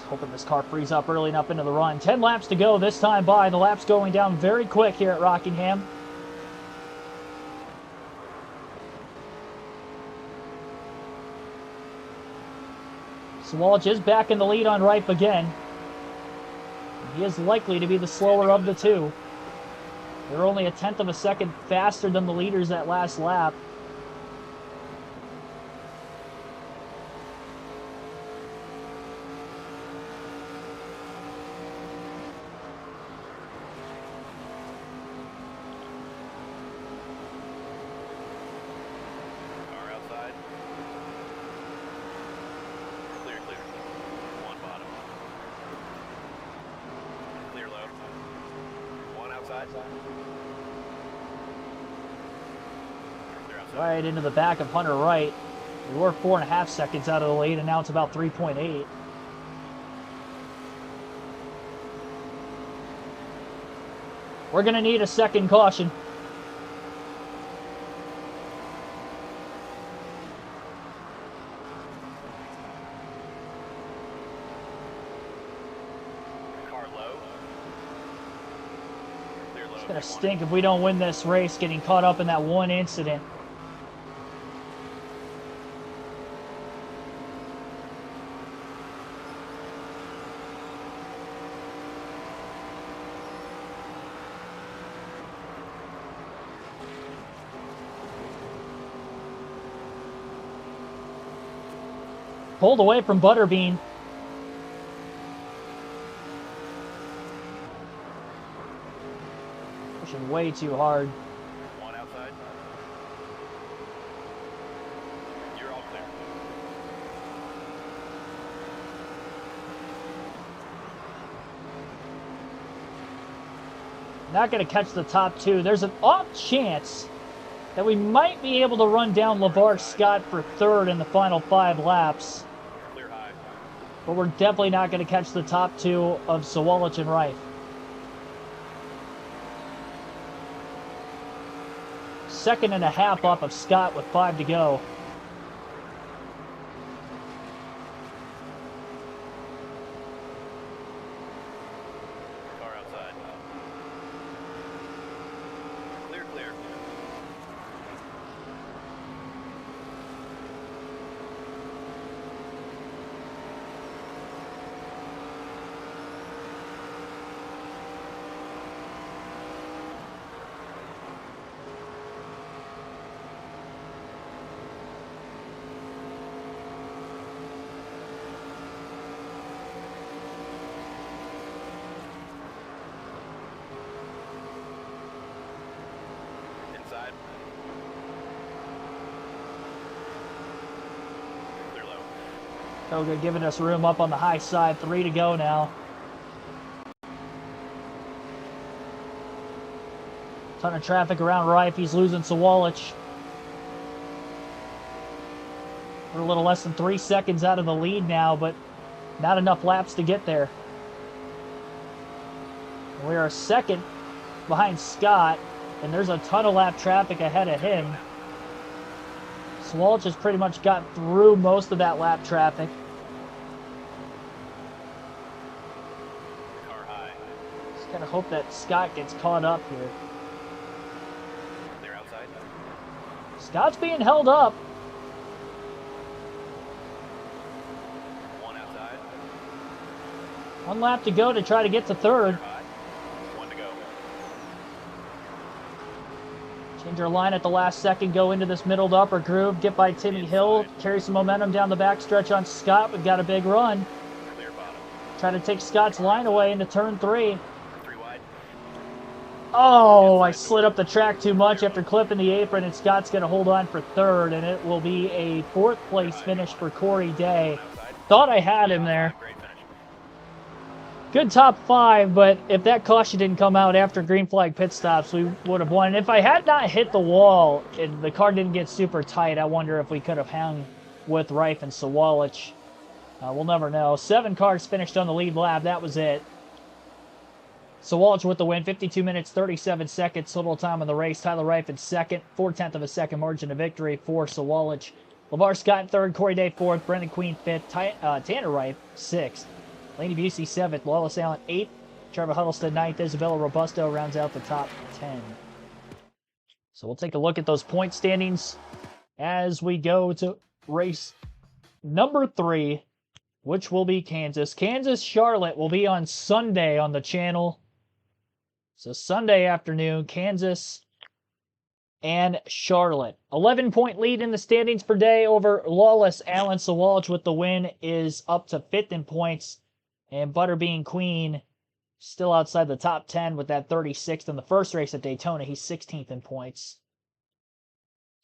Hoping this car frees up early enough into the run. 10 laps to go this time by. The laps going down very quick here at Rockingham. Sawalich is back in the lead on Reif again. He is likely to be the slower of the two. They're only a 1/10 of a second faster than the leaders that last lap. outside. Clear outside. Right into the back of Hunter Wright. We were 4.5 seconds out of the lead, and now it's about 3.8. We're going to need a second caution. Car low. Clear low. It's going to stink if we don't win this race, getting caught up in that one incident. Pulled away from Butterbean. Pushing way too hard. One outside. You're all clear. Not going to catch the top two. There's an off chance that we might be able to run down LeVar Scott for third in the final 5 laps. Clear high. But we're definitely not going to catch the top two of Sawalich and Reif. 2.5 off of Scott with 5 to go. Car outside. Clear, clear. Inside. Clear low. Koga giving us room up on the high side. 3 to go now. Ton of traffic around Reif. He's losing Sawalich. We're a little less than 3 seconds out of the lead now, but not enough laps to get there. We are second behind Scott, and there's a ton of lap traffic ahead of him. Sawalich has pretty much got through most of that lap traffic. Car high. Just gotta hope that Scott gets caught up here. Clear outside. Scott's being held up. One outside. 1 lap to go to try to get to third. High. One to go. Change our line at the last second, go into this middle to upper groove, get by Timmy Hill, carry some momentum down the backstretch on Scott. We've got a big run. Clear bottom. Try to take Scott's line away into turn 3. 3 wide. Oh, I slid up the track too much after clipping the apron, and Scott's going to hold on for third, and it will be a 4th place finish for Corey Day. Outside. Thought I had him there. Great finish. Good top 5, but if that caution didn't come out after green flag pit stops, we would have won. And if I had not hit the wall and the car didn't get super tight, I wonder if we could have hung with Reif and Sawalich. We'll never know. 7 cars finished on the lead lap. That was it. Sawalich with the win, 52 minutes, 37 seconds total time on the race. Tyler Reif in second, 4/10 of a second margin of victory for Sawalich. LeVar Scott in third, Corey Day fourth, Brendan Queen fifth, Tanner Reif sixth, Laney Busey seventh, Wallace Allen eighth, Trevor Huddleston ninth, Isabella Robusto rounds out the top 10. So we'll take a look at those point standings as we go to race number 3, which will be Kansas. Kansas-Charlotte will be on Sunday on the channel. So Sunday afternoon, Kansas and Charlotte. 11-point lead in the standings for Day over Lawless. Allen Sawalich with the win is up to 5th in points. And Butterbean Queen still outside the top 10 with that 36th in the first race at Daytona. He's 16th in points.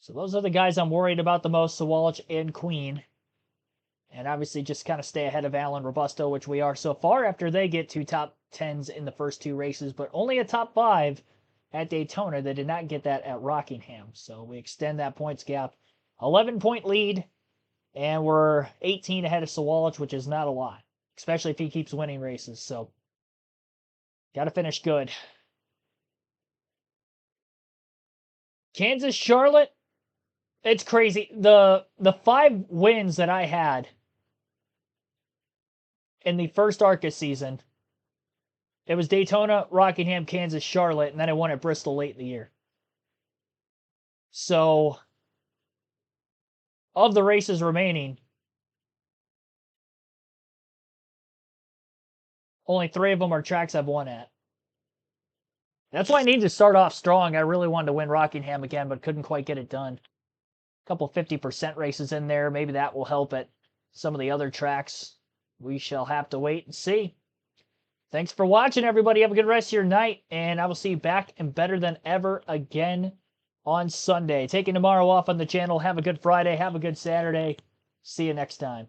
So those are the guys I'm worried about the most, Sawalich and Queen. And obviously just kind of stay ahead of Alan Robusto, which we are so far after they get 2 top 10s in the first 2 races, but only a top 5 at Daytona. They did not get that at Rockingham. So we extend that points gap. 11-point lead, and we're 18 ahead of Sawalich, which is not a lot, especially if he keeps winning races. So got to finish good. Kansas, Charlotte, it's crazy. The 5 wins that I had in the first ARCA season, it was Daytona, Rockingham, Kansas, Charlotte, and then I won at Bristol late in the year. So, of the races remaining, only 3 of them are tracks I've won at. That's why I need to start off strong. I really wanted to win Rockingham again, but couldn't quite get it done. A couple 50% races in there. Maybe that will help at some of the other tracks. We shall have to wait and see. Thanks for watching, everybody. Have a good rest of your night, and I will see you back and better than ever again on Sunday. Taking tomorrow off on the channel. Have a good Friday. Have a good Saturday. See you next time.